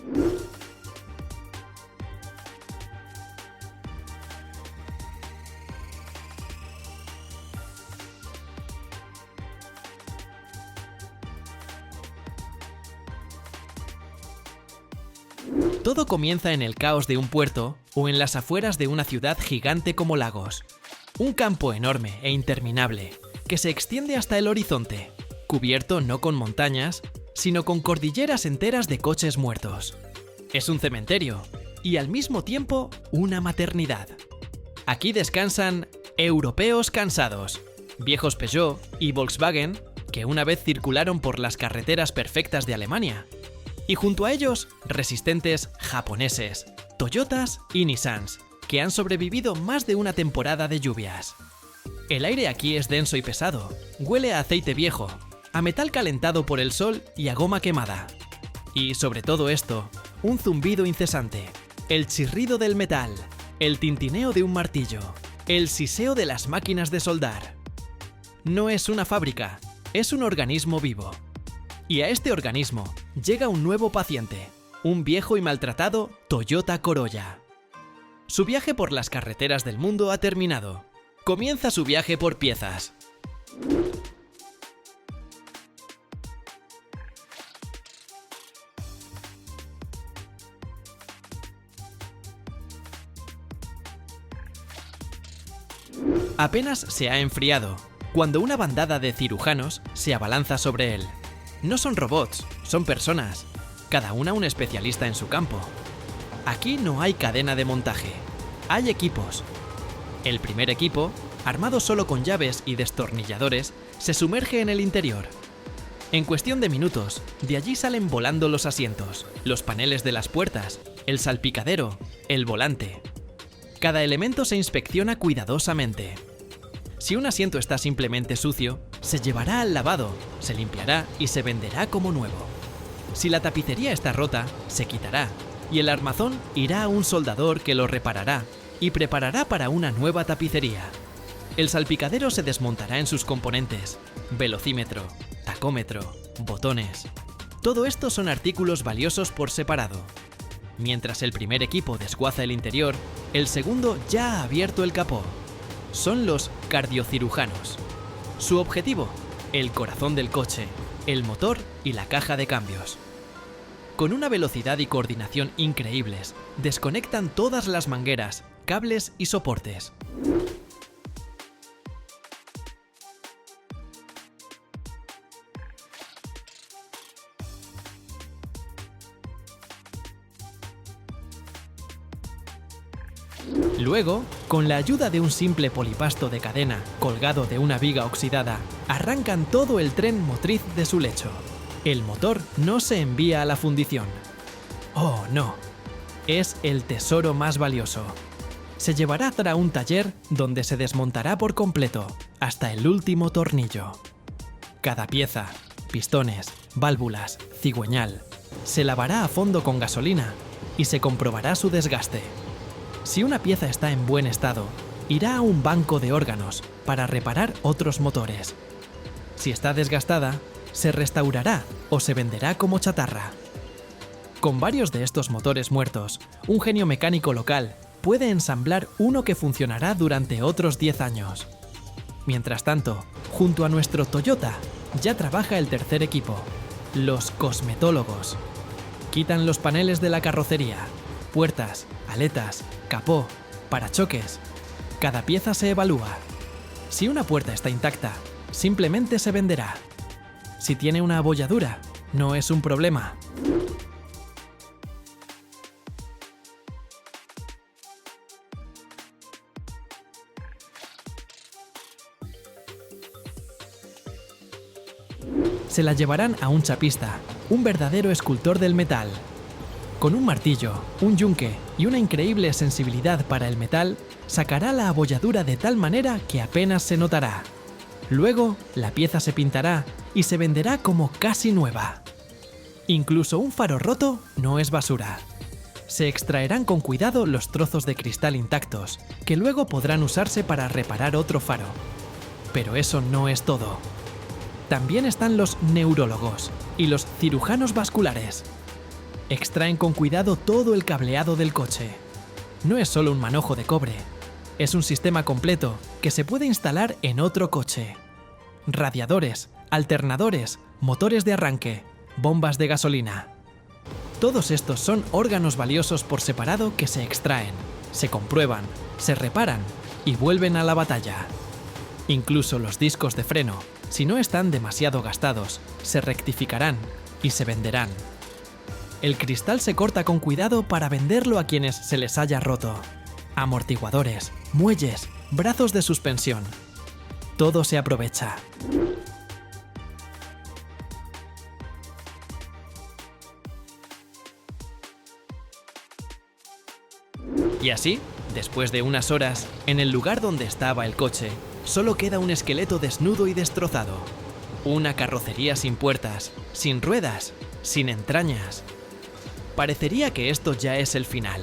Todo comienza en el caos de un puerto o en las afueras de una ciudad gigante como Lagos. Un campo enorme e interminable que se extiende hasta el horizonte, cubierto no con montañas, sino con cordilleras enteras de coches muertos. Es un cementerio y al mismo tiempo una maternidad. Aquí descansan europeos cansados, viejos Peugeot y Volkswagen que una vez circularon por las carreteras perfectas de Alemania. Y junto a ellos, resistentes japoneses, Toyotas y Nissans, que han sobrevivido más de una temporada de lluvias. El aire aquí es denso y pesado, huele a aceite viejo, a metal calentado por el sol y a goma quemada. Y sobre todo esto, un zumbido incesante, el chirrido del metal, el tintineo de un martillo, el siseo de las máquinas de soldar. No es una fábrica, es un organismo vivo. Y a este organismo llega un nuevo paciente, un viejo y maltratado Toyota Corolla. Su viaje por las carreteras del mundo ha terminado. Comienza su viaje por piezas. Apenas se ha enfriado, cuando una bandada de cirujanos se abalanza sobre él. No son robots, son personas, cada una un especialista en su campo. Aquí no hay cadena de montaje, hay equipos. El primer equipo, armado solo con llaves y destornilladores, se sumerge en el interior. En cuestión de minutos, de allí salen volando los asientos, los paneles de las puertas, el salpicadero, el volante. Cada elemento se inspecciona cuidadosamente. Si un asiento está simplemente sucio, se llevará al lavado, se limpiará y se venderá como nuevo. Si la tapicería está rota, se quitará, y el armazón irá a un soldador que lo reparará y preparará para una nueva tapicería. El salpicadero se desmontará en sus componentes: velocímetro, tacómetro, botones. Todo esto son artículos valiosos por separado. Mientras el primer equipo desguaza el interior, el segundo ya ha abierto el capó. Son los cardiocirujanos. Su objetivo, el corazón del coche, el motor y la caja de cambios. Con una velocidad y coordinación increíbles, desconectan todas las mangueras, cables y soportes. Luego, con la ayuda de un simple polipasto de cadena colgado de una viga oxidada, arrancan todo el tren motriz de su lecho. El motor no se envía a la fundición. ¡Oh, no! Es el tesoro más valioso. Se llevará a un taller donde se desmontará por completo, hasta el último tornillo. Cada pieza, pistones, válvulas, cigüeñal, se lavará a fondo con gasolina y se comprobará su desgaste. Si una pieza está en buen estado, irá a un banco de órganos para reparar otros motores. Si está desgastada, se restaurará o se venderá como chatarra. Con varios de estos motores muertos, un genio mecánico local puede ensamblar uno que funcionará durante otros 10 años. Mientras tanto, junto a nuestro Toyota, ya trabaja el tercer equipo, los cosmetólogos. Quitan los paneles de la carrocería, puertas, aletas, capó, parachoques. Cada pieza se evalúa. Si una puerta está intacta, simplemente se venderá. Si tiene una abolladura, no es un problema. Se la llevarán a un chapista, un verdadero escultor del metal. Con un martillo, un yunque y una increíble sensibilidad para el metal, sacará la abolladura de tal manera que apenas se notará. Luego, la pieza se pintará y se venderá como casi nueva. Incluso un faro roto no es basura. Se extraerán con cuidado los trozos de cristal intactos, que luego podrán usarse para reparar otro faro. Pero eso no es todo. También están los neurólogos y los cirujanos vasculares. Extraen con cuidado todo el cableado del coche. No es solo un manojo de cobre, es un sistema completo que se puede instalar en otro coche. Radiadores, alternadores, motores de arranque, bombas de gasolina. Todos estos son órganos valiosos por separado que se extraen, se comprueban, se reparan y vuelven a la batalla. Incluso los discos de freno, si no están demasiado gastados, se rectificarán y se venderán. El cristal se corta con cuidado para venderlo a quienes se les haya roto. Amortiguadores, muelles, brazos de suspensión. Todo se aprovecha. Y así, después de unas horas, en el lugar donde estaba el coche, solo queda un esqueleto desnudo y destrozado. Una carrocería sin puertas, sin ruedas, sin entrañas. Parecería que esto ya es el final.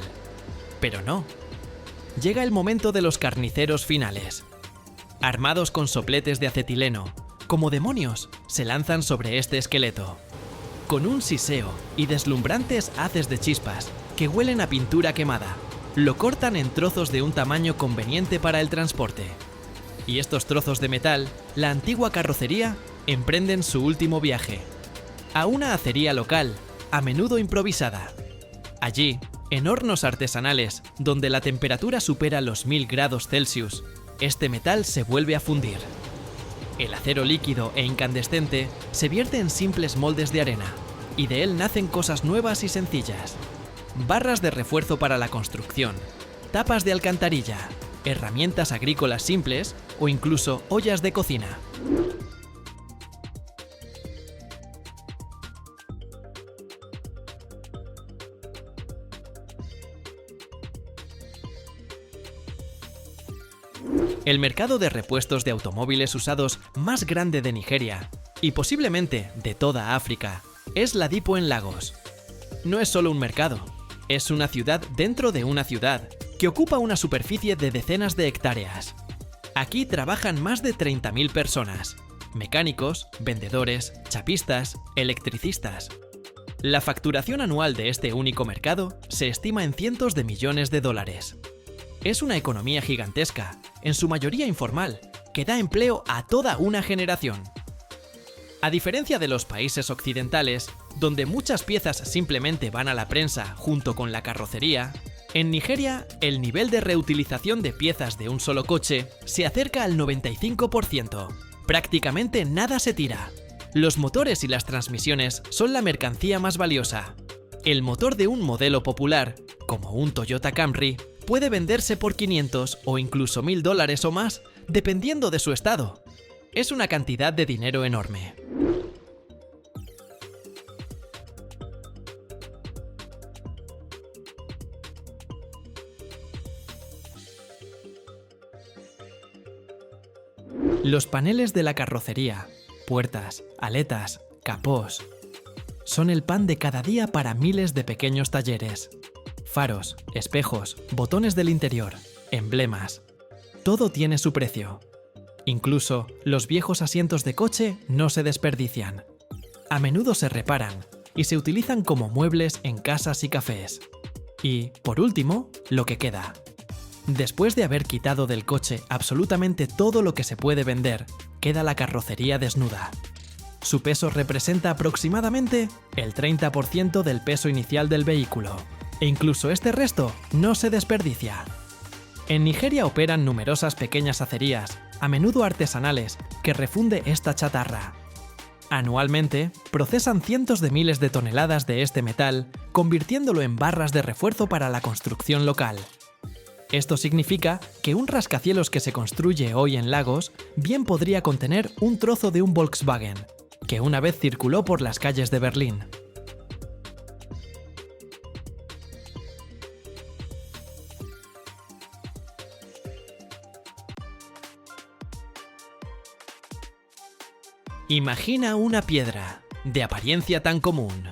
Pero no. Llega el momento de los carniceros finales. Armados con sopletes de acetileno, como demonios, se lanzan sobre este esqueleto. Con un siseo y deslumbrantes haces de chispas que huelen a pintura quemada, lo cortan en trozos de un tamaño conveniente para el transporte. Y estos trozos de metal, la antigua carrocería, emprenden su último viaje. A una acería local, a menudo improvisada. Allí, en hornos artesanales, donde la temperatura supera los 1000 grados Celsius, este metal se vuelve a fundir. El acero líquido e incandescente se vierte en simples moldes de arena, y de él nacen cosas nuevas y sencillas. Barras de refuerzo para la construcción, tapas de alcantarilla, herramientas agrícolas simples o incluso ollas de cocina. El mercado de repuestos de automóviles usados más grande de Nigeria, y posiblemente de toda África, es Ladipo en Lagos. No es solo un mercado, es una ciudad dentro de una ciudad, que ocupa una superficie de decenas de hectáreas. Aquí trabajan más de 30.000 personas, mecánicos, vendedores, chapistas, electricistas. La facturación anual de este único mercado se estima en cientos de millones de dólares. Es una economía gigantesca, en su mayoría informal, que da empleo a toda una generación. A diferencia de los países occidentales, donde muchas piezas simplemente van a la prensa junto con la carrocería, en Nigeria el nivel de reutilización de piezas de un solo coche se acerca al 95%. Prácticamente nada se tira. Los motores y las transmisiones son la mercancía más valiosa. El motor de un modelo popular, como un Toyota Camry, puede venderse por 500 o incluso $1000 o más, dependiendo de su estado. Es una cantidad de dinero enorme. Los paneles de la carrocería, puertas, aletas, capós, son el pan de cada día para miles de pequeños talleres. Faros, espejos, botones del interior, emblemas. Todo tiene su precio. Incluso los viejos asientos de coche no se desperdician. A menudo se reparan y se utilizan como muebles en casas y cafés. Y, por último, lo que queda. Después de haber quitado del coche absolutamente todo lo que se puede vender, queda la carrocería desnuda. Su peso representa aproximadamente el 30% del peso inicial del vehículo. E incluso este resto no se desperdicia. En Nigeria operan numerosas pequeñas acerías, a menudo artesanales, que refunde esta chatarra. Anualmente, procesan cientos de miles de toneladas de este metal, convirtiéndolo en barras de refuerzo para la construcción local. Esto significa que un rascacielos que se construye hoy en Lagos bien podría contener un trozo de un Volkswagen, que una vez circuló por las calles de Berlín. Imagina una piedra, de apariencia tan común,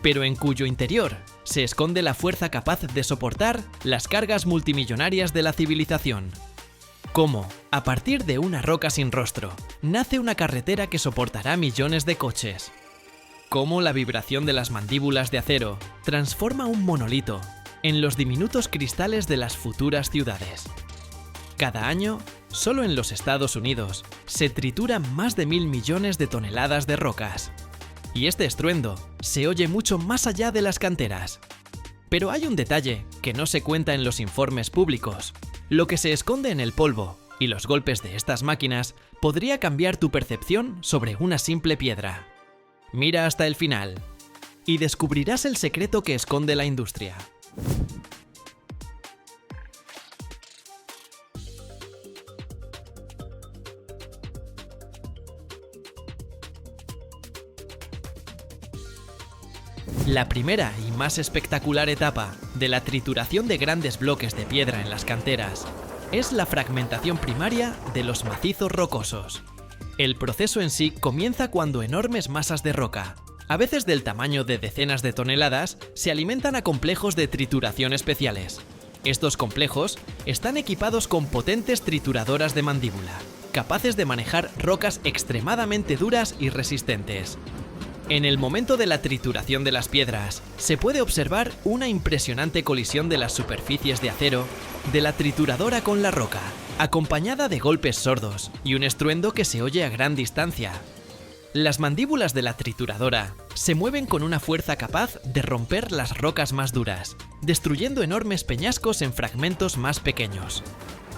pero en cuyo interior se esconde la fuerza capaz de soportar las cargas multimillonarias de la civilización. Cómo, a partir de una roca sin rostro, nace una carretera que soportará millones de coches. Cómo la vibración de las mandíbulas de acero transforma un monolito en los diminutos cristales de las futuras ciudades. Cada año, solo en los Estados Unidos, se trituran más de 1000 millones de toneladas de rocas. Y este estruendo se oye mucho más allá de las canteras. Pero hay un detalle que no se cuenta en los informes públicos. Lo que se esconde en el polvo y los golpes de estas máquinas podría cambiar tu percepción sobre una simple piedra. Mira hasta el final y descubrirás el secreto que esconde la industria. La primera y más espectacular etapa de la trituración de grandes bloques de piedra en las canteras es la fragmentación primaria de los macizos rocosos. El proceso en sí comienza cuando enormes masas de roca, a veces del tamaño de decenas de toneladas, se alimentan a complejos de trituración especiales. Estos complejos están equipados con potentes trituradoras de mandíbula, capaces de manejar rocas extremadamente duras y resistentes. En el momento de la trituración de las piedras, se puede observar una impresionante colisión de las superficies de acero de la trituradora con la roca, acompañada de golpes sordos y un estruendo que se oye a gran distancia. Las mandíbulas de la trituradora se mueven con una fuerza capaz de romper las rocas más duras, destruyendo enormes peñascos en fragmentos más pequeños.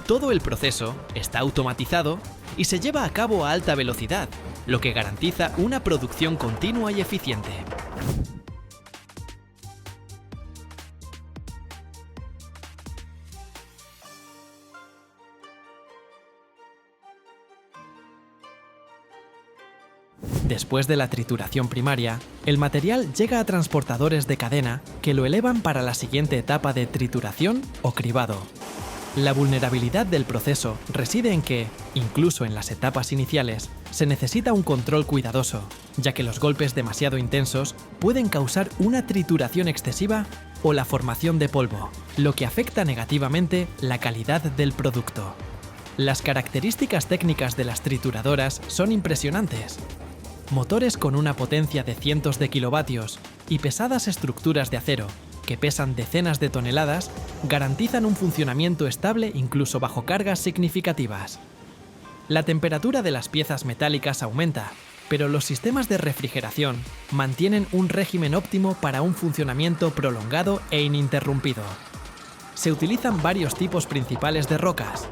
Todo el proceso está automatizado y se lleva a cabo a alta velocidad, lo que garantiza una producción continua y eficiente. Después de la trituración primaria, el material llega a transportadores de cadena que lo elevan para la siguiente etapa de trituración o cribado. La vulnerabilidad del proceso reside en que, incluso en las etapas iniciales, se necesita un control cuidadoso, ya que los golpes demasiado intensos pueden causar una trituración excesiva o la formación de polvo, lo que afecta negativamente la calidad del producto. Las características técnicas de las trituradoras son impresionantes. Motores con una potencia de cientos de kilovatios y pesadas estructuras de acero, que pesan decenas de toneladas, garantizan un funcionamiento estable incluso bajo cargas significativas. La temperatura de las piezas metálicas aumenta, pero los sistemas de refrigeración mantienen un régimen óptimo para un funcionamiento prolongado e ininterrumpido. Se utilizan varios tipos principales de rocas.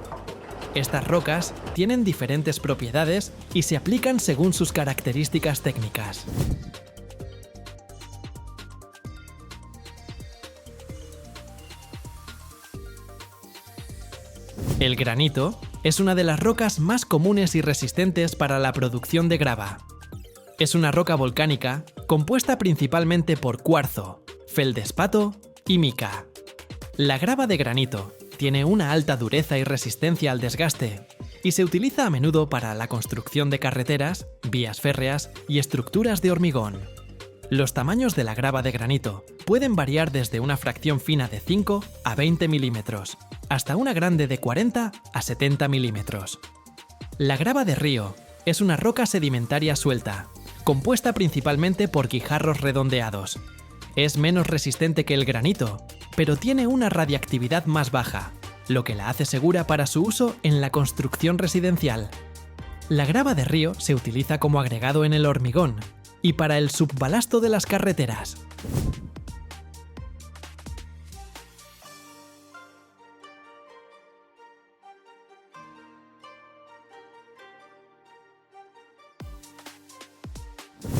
Estas rocas tienen diferentes propiedades y se aplican según sus características técnicas. El granito es una de las rocas más comunes y resistentes para la producción de grava. Es una roca volcánica compuesta principalmente por cuarzo, feldespato y mica. La grava de granito tiene una alta dureza y resistencia al desgaste y se utiliza a menudo para la construcción de carreteras, vías férreas y estructuras de hormigón. Los tamaños de la grava de granito pueden variar desde una fracción fina de 5 a 20 milímetros hasta una grande de 40 a 70 milímetros. La grava de río es una roca sedimentaria suelta, compuesta principalmente por guijarros redondeados. Es menos resistente que el granito, pero tiene una radiactividad más baja, lo que la hace segura para su uso en la construcción residencial. La grava de río se utiliza como agregado en el hormigón y para el subbalasto de las carreteras.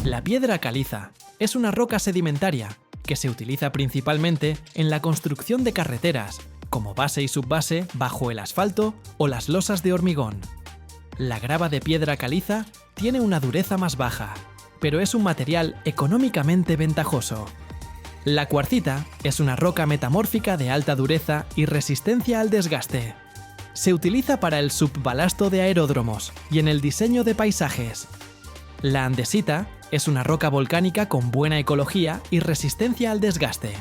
La piedra caliza es una roca sedimentaria que se utiliza principalmente en la construcción de carreteras, como base y subbase bajo el asfalto o las losas de hormigón. La grava de piedra caliza tiene una dureza más baja, pero es un material económicamente ventajoso. La cuarcita es una roca metamórfica de alta dureza y resistencia al desgaste. Se utiliza para el subbalasto de aeródromos y en el diseño de paisajes. La andesita es una roca volcánica con buena ecología y resistencia al desgaste.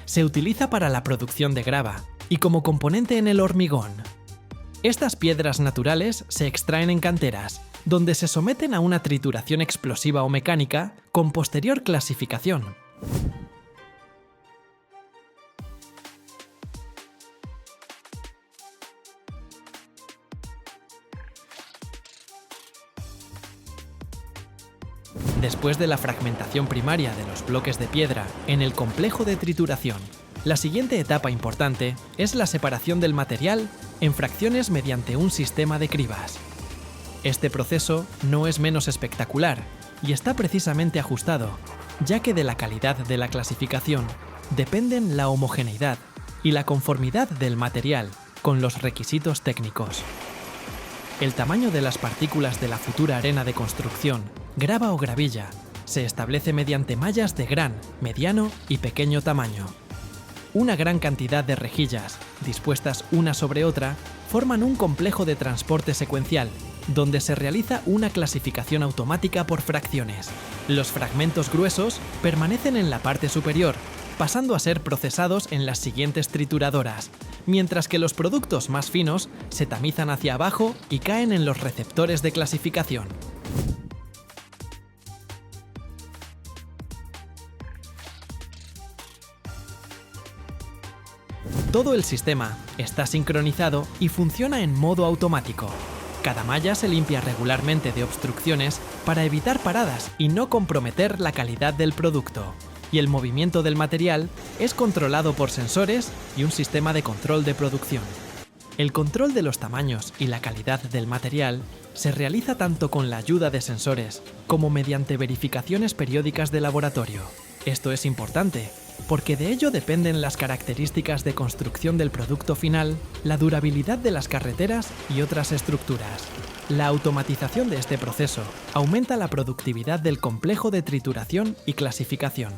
Se utiliza para la producción de grava y como componente en el hormigón. Estas piedras naturales se extraen en canteras, donde se someten a una trituración explosiva o mecánica con posterior clasificación. Después de la fragmentación primaria de los bloques de piedra en el complejo de trituración, la siguiente etapa importante es la separación del material en fracciones mediante un sistema de cribas. Este proceso no es menos espectacular y está precisamente ajustado, ya que de la calidad de la clasificación dependen la homogeneidad y la conformidad del material con los requisitos técnicos. El tamaño de las partículas de la futura arena de construcción, grava o gravilla, se establece mediante mallas de gran, mediano y pequeño tamaño. Una gran cantidad de rejillas, dispuestas una sobre otra, forman un complejo de transporte secuencial, donde se realiza una clasificación automática por fracciones. Los fragmentos gruesos permanecen en la parte superior, pasando a ser procesados en las siguientes trituradoras, mientras que los productos más finos se tamizan hacia abajo y caen en los receptores de clasificación. Todo el sistema está sincronizado y funciona en modo automático. Cada malla se limpia regularmente de obstrucciones para evitar paradas y no comprometer la calidad del producto. Y el movimiento del material es controlado por sensores y un sistema de control de producción. El control de los tamaños y la calidad del material se realiza tanto con la ayuda de sensores como mediante verificaciones periódicas de laboratorio. Esto es importante, porque de ello dependen las características de construcción del producto final, la durabilidad de las carreteras y otras estructuras. La automatización de este proceso aumenta la productividad del complejo de trituración y clasificación.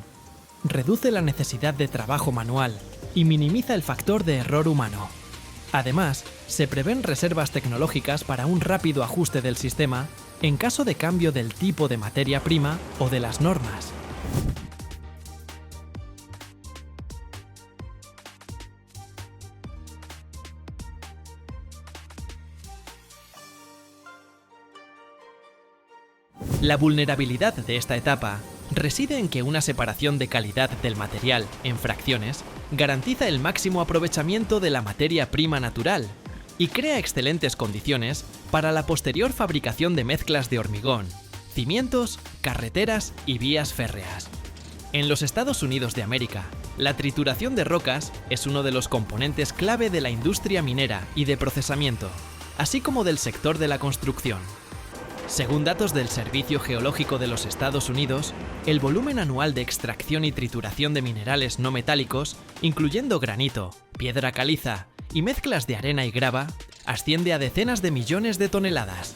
Reduce la necesidad de trabajo manual y minimiza el factor de error humano. Además, se prevén reservas tecnológicas para un rápido ajuste del sistema en caso de cambio del tipo de materia prima o de las normas. La vulnerabilidad de esta etapa reside en que una separación de calidad del material en fracciones garantiza el máximo aprovechamiento de la materia prima natural y crea excelentes condiciones para la posterior fabricación de mezclas de hormigón, cimientos, carreteras y vías férreas. En los Estados Unidos de América, la trituración de rocas es uno de los componentes clave de la industria minera y de procesamiento, así como del sector de la construcción. Según datos del Servicio Geológico de los Estados Unidos, el volumen anual de extracción y trituración de minerales no metálicos, incluyendo granito, piedra caliza y mezclas de arena y grava, asciende a decenas de millones de toneladas.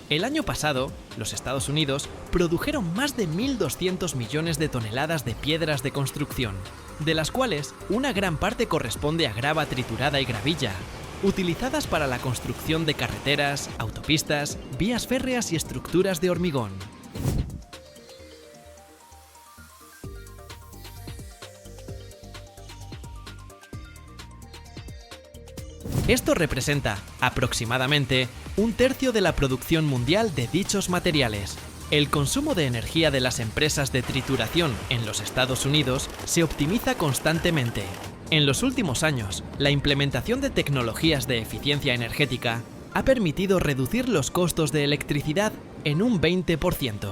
El año pasado, los Estados Unidos produjeron más de 1.200 millones de toneladas de piedras de construcción, de las cuales una gran parte corresponde a grava triturada y gravilla, utilizadas para la construcción de carreteras, autopistas, vías férreas y estructuras de hormigón. Esto representa, aproximadamente, un tercio de la producción mundial de dichos materiales. El consumo de energía de las empresas de trituración en los Estados Unidos se optimiza constantemente. En los últimos años, la implementación de tecnologías de eficiencia energética ha permitido reducir los costos de electricidad en un 20%.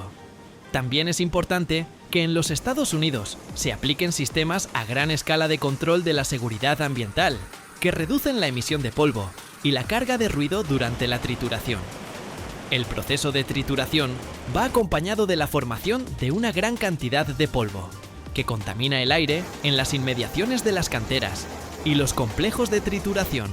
También es importante que en los Estados Unidos se apliquen sistemas a gran escala de control de la seguridad ambiental, que reducen la emisión de polvo y la carga de ruido durante la trituración. El proceso de trituración va acompañado de la formación de una gran cantidad de polvo, que contamina el aire en las inmediaciones de las canteras y los complejos de trituración.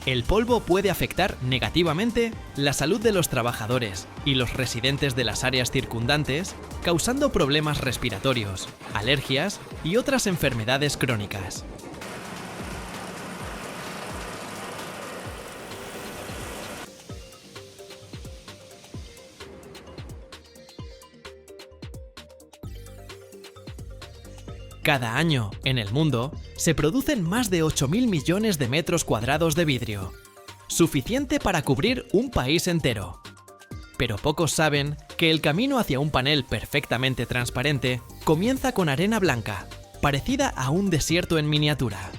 El polvo puede afectar negativamente la salud de los trabajadores y los residentes de las áreas circundantes, causando problemas respiratorios, alergias y otras enfermedades crónicas. Cada año, en el mundo, se producen más de 8.000 millones de metros cuadrados de vidrio, suficiente para cubrir un país entero. Pero pocos saben que el camino hacia un panel perfectamente transparente comienza con arena blanca, parecida a un desierto en miniatura.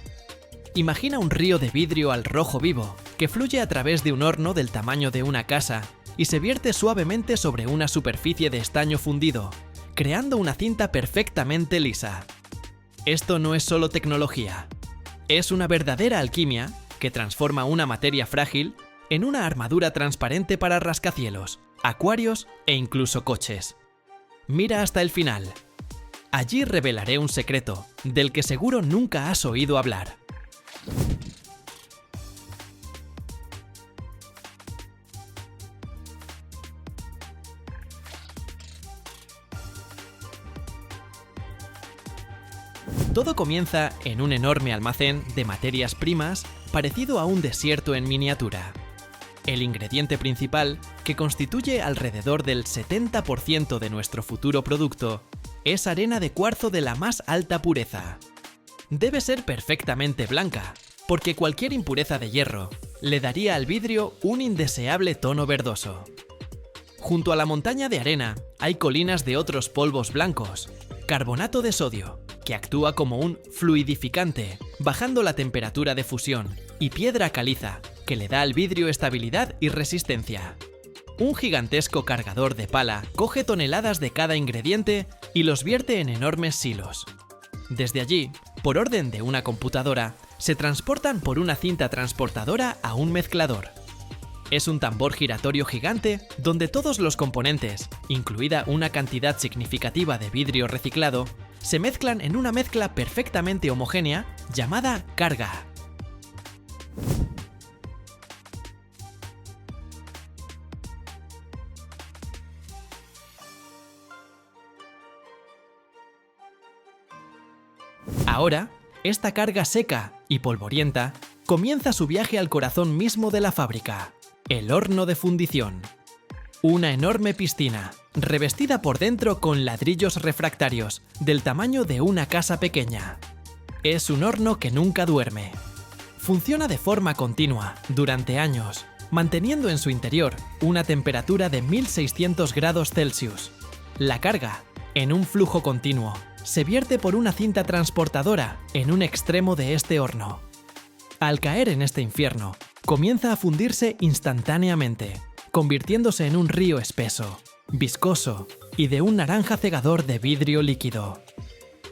Imagina un río de vidrio al rojo vivo que fluye a través de un horno del tamaño de una casa y se vierte suavemente sobre una superficie de estaño fundido, creando una cinta perfectamente lisa. Esto no es solo tecnología, es una verdadera alquimia que transforma una materia frágil en una armadura transparente para rascacielos, acuarios e incluso coches. Mira hasta el final. Allí revelaré un secreto del que seguro nunca has oído hablar. Todo comienza en un enorme almacén de materias primas parecido a un desierto en miniatura. El ingrediente principal, que constituye alrededor del 70% de nuestro futuro producto, es arena de cuarzo de la más alta pureza. Debe ser perfectamente blanca, porque cualquier impureza de hierro le daría al vidrio un indeseable tono verdoso. Junto a la montaña de arena hay colinas de otros polvos blancos, carbonato de sodio, que actúa como un fluidificante, bajando la temperatura de fusión, y piedra caliza, que le da al vidrio estabilidad y resistencia. Un gigantesco cargador de pala coge toneladas de cada ingrediente y los vierte en enormes silos. Desde allí, por orden de una computadora, se transportan por una cinta transportadora a un mezclador. Es un tambor giratorio gigante donde todos los componentes, incluida una cantidad significativa de vidrio reciclado, se mezclan en una mezcla perfectamente homogénea llamada carga. Ahora, esta carga seca y polvorienta comienza su viaje al corazón mismo de la fábrica, el horno de fundición. Una enorme piscina, revestida por dentro con ladrillos refractarios, del tamaño de una casa pequeña. Es un horno que nunca duerme. Funciona de forma continua, durante años, manteniendo en su interior una temperatura de 1600 grados Celsius. La carga, en un flujo continuo, se vierte por una cinta transportadora en un extremo de este horno. Al caer en este infierno, comienza a fundirse instantáneamente, convirtiéndose en un río espeso, viscoso y de un naranja cegador de vidrio líquido.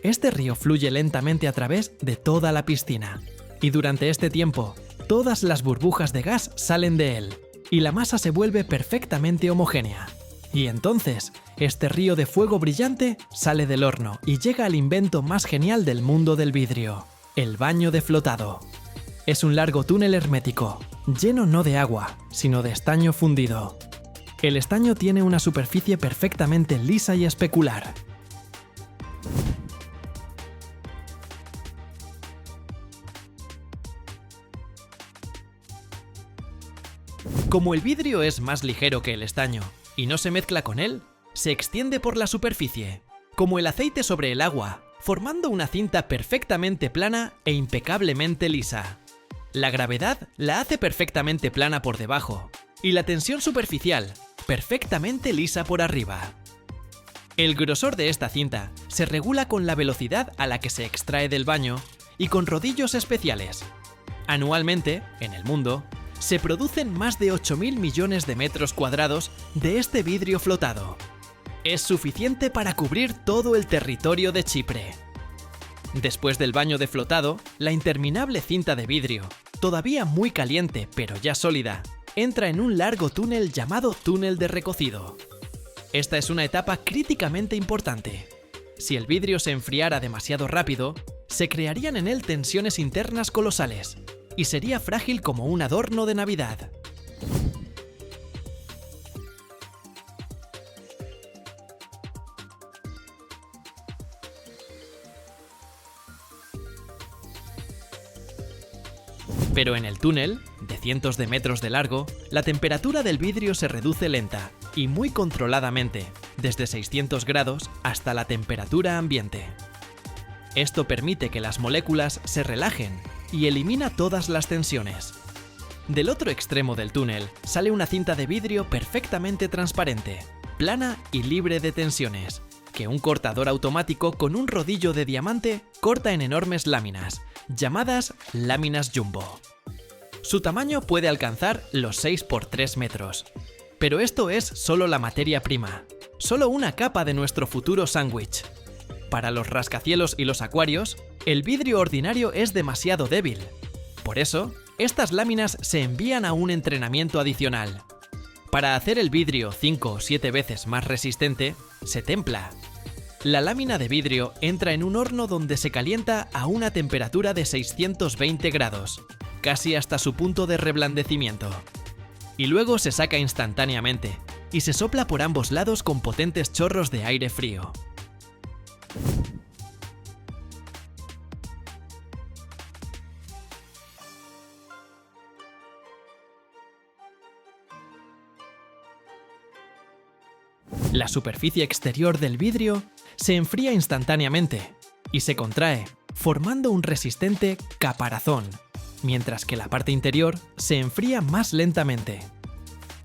Este río fluye lentamente a través de toda la piscina, y durante este tiempo, todas las burbujas de gas salen de él, y la masa se vuelve perfectamente homogénea. Y entonces, este río de fuego brillante sale del horno y llega al invento más genial del mundo del vidrio, el baño de flotado. Es un largo túnel hermético, lleno no de agua, sino de estaño fundido. El estaño tiene una superficie perfectamente lisa y especular. Como el vidrio es más ligero que el estaño y no se mezcla con él, se extiende por la superficie, como el aceite sobre el agua, formando una cinta perfectamente plana e impecablemente lisa. La gravedad la hace perfectamente plana por debajo, y la tensión superficial, perfectamente lisa por arriba. El grosor de esta cinta se regula con la velocidad a la que se extrae del baño y con rodillos especiales. Anualmente, en el mundo, se producen más de 8.000 millones de metros cuadrados de este vidrio flotado. Es suficiente para cubrir todo el territorio de Chipre. Después del baño de flotado, la interminable cinta de vidrio, todavía muy caliente pero ya sólida, entra en un largo túnel llamado túnel de recocido. Esta es una etapa críticamente importante. Si el vidrio se enfriara demasiado rápido, se crearían en él tensiones internas colosales, y sería frágil como un adorno de Navidad. Pero en el túnel, de cientos de metros de largo, la temperatura del vidrio se reduce lenta y muy controladamente, desde 600 grados hasta la temperatura ambiente. Esto permite que las moléculas se relajen y elimina todas las tensiones. Del otro extremo del túnel sale una cinta de vidrio perfectamente transparente, plana y libre de tensiones, que un cortador automático con un rodillo de diamante corta en enormes láminas, llamadas láminas jumbo. Su tamaño puede alcanzar los 6 por 3 metros. Pero esto es solo la materia prima, solo una capa de nuestro futuro sándwich. Para los rascacielos y los acuarios, el vidrio ordinario es demasiado débil. Por eso, estas láminas se envían a un entrenamiento adicional. Para hacer el vidrio 5 o 7 veces más resistente, se templa. La lámina de vidrio entra en un horno donde se calienta a una temperatura de 620 grados, casi hasta su punto de reblandecimiento. Y luego se saca instantáneamente, y se sopla por ambos lados con potentes chorros de aire frío. La superficie exterior del vidrio se enfría instantáneamente y se contrae, formando un resistente caparazón, mientras que la parte interior se enfría más lentamente.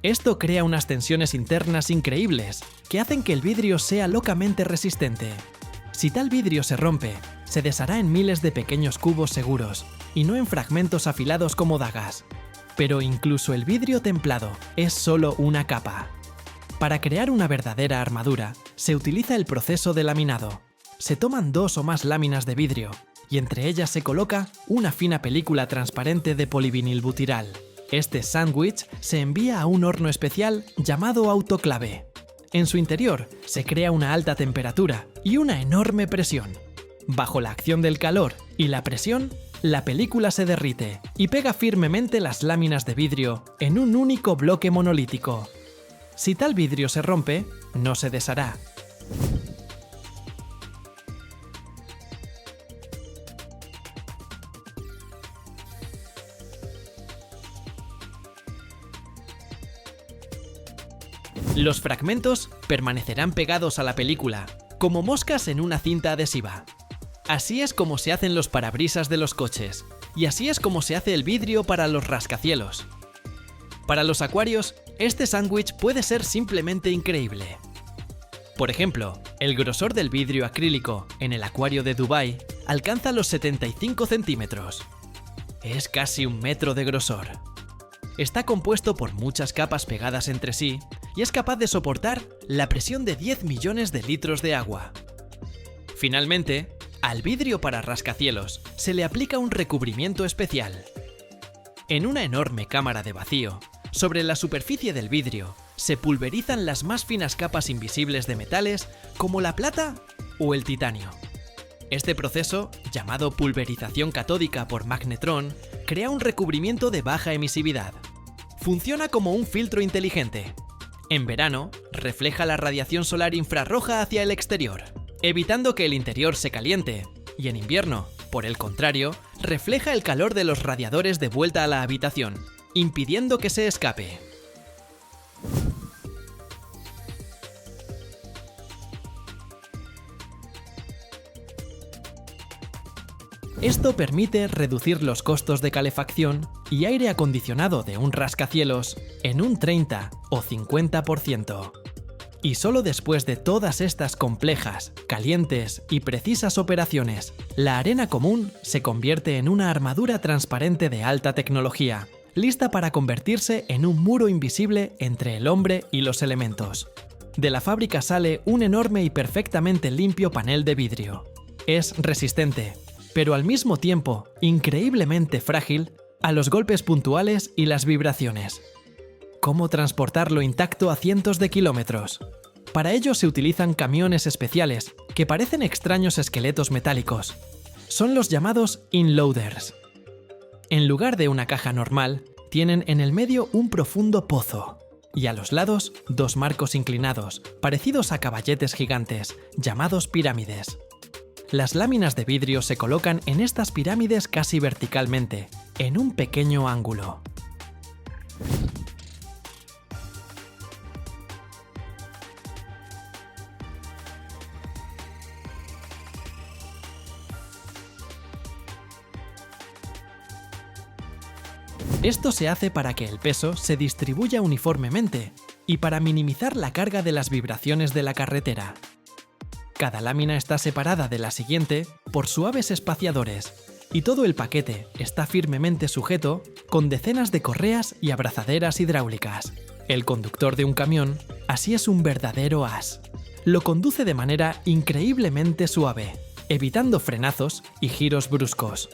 Esto crea unas tensiones internas increíbles que hacen que el vidrio sea locamente resistente. Si tal vidrio se rompe, se deshará en miles de pequeños cubos seguros y no en fragmentos afilados como dagas. Pero incluso el vidrio templado es solo una capa. Para crear una verdadera armadura, se utiliza el proceso de laminado. Se toman 2 o más láminas de vidrio y entre ellas se coloca una fina película transparente de polivinilbutirol. Este sándwich se envía a un horno especial llamado autoclave. En su interior se crea una alta temperatura y una enorme presión. Bajo la acción del calor y la presión, la película se derrite y pega firmemente las láminas de vidrio en un único bloque monolítico. Si tal vidrio se rompe, no se deshará. Los fragmentos permanecerán pegados a la película, como moscas en una cinta adhesiva. Así es como se hacen los parabrisas de los coches, y así es como se hace el vidrio para los rascacielos. Para los acuarios, este sándwich puede ser simplemente increíble. Por ejemplo, el grosor del vidrio acrílico en el acuario de Dubái alcanza los 75 centímetros. Es casi 1 metro de grosor. Está compuesto por muchas capas pegadas entre sí y es capaz de soportar la presión de 10 millones de litros de agua. Finalmente, al vidrio para rascacielos se le aplica un recubrimiento especial. En una enorme cámara de vacío, sobre la superficie del vidrio, se pulverizan las más finas capas invisibles de metales como la plata o el titanio. Este proceso, llamado pulverización catódica por magnetrón, crea un recubrimiento de baja emisividad. Funciona como un filtro inteligente. En verano, refleja la radiación solar infrarroja hacia el exterior, evitando que el interior se caliente, y en invierno, por el contrario, refleja el calor de los radiadores de vuelta a la habitación, impidiendo que se escape. Esto permite reducir los costos de calefacción y aire acondicionado de un rascacielos en un 30 o 50%. Y solo después de todas estas complejas, calientes y precisas operaciones, la arena común se convierte en una armadura transparente de alta tecnología, lista para convertirse en un muro invisible entre el hombre y los elementos. De la fábrica sale un enorme y perfectamente limpio panel de vidrio. Es resistente, pero al mismo tiempo increíblemente frágil a los golpes puntuales y las vibraciones. ¿Cómo transportarlo intacto a cientos de kilómetros? Para ello se utilizan camiones especiales que parecen extraños esqueletos metálicos. Son los llamados inloaders. En lugar de una caja normal, tienen en el medio un profundo pozo y a los lados 2 marcos inclinados, parecidos a caballetes gigantes, llamados pirámides. Las láminas de vidrio se colocan en estas pirámides casi verticalmente, en un pequeño ángulo. Esto se hace para que el peso se distribuya uniformemente y para minimizar la carga de las vibraciones de la carretera. Cada lámina está separada de la siguiente por suaves espaciadores y todo el paquete está firmemente sujeto con decenas de correas y abrazaderas hidráulicas. El conductor de un camión así es un verdadero as. Lo conduce de manera increíblemente suave, evitando frenazos y giros bruscos.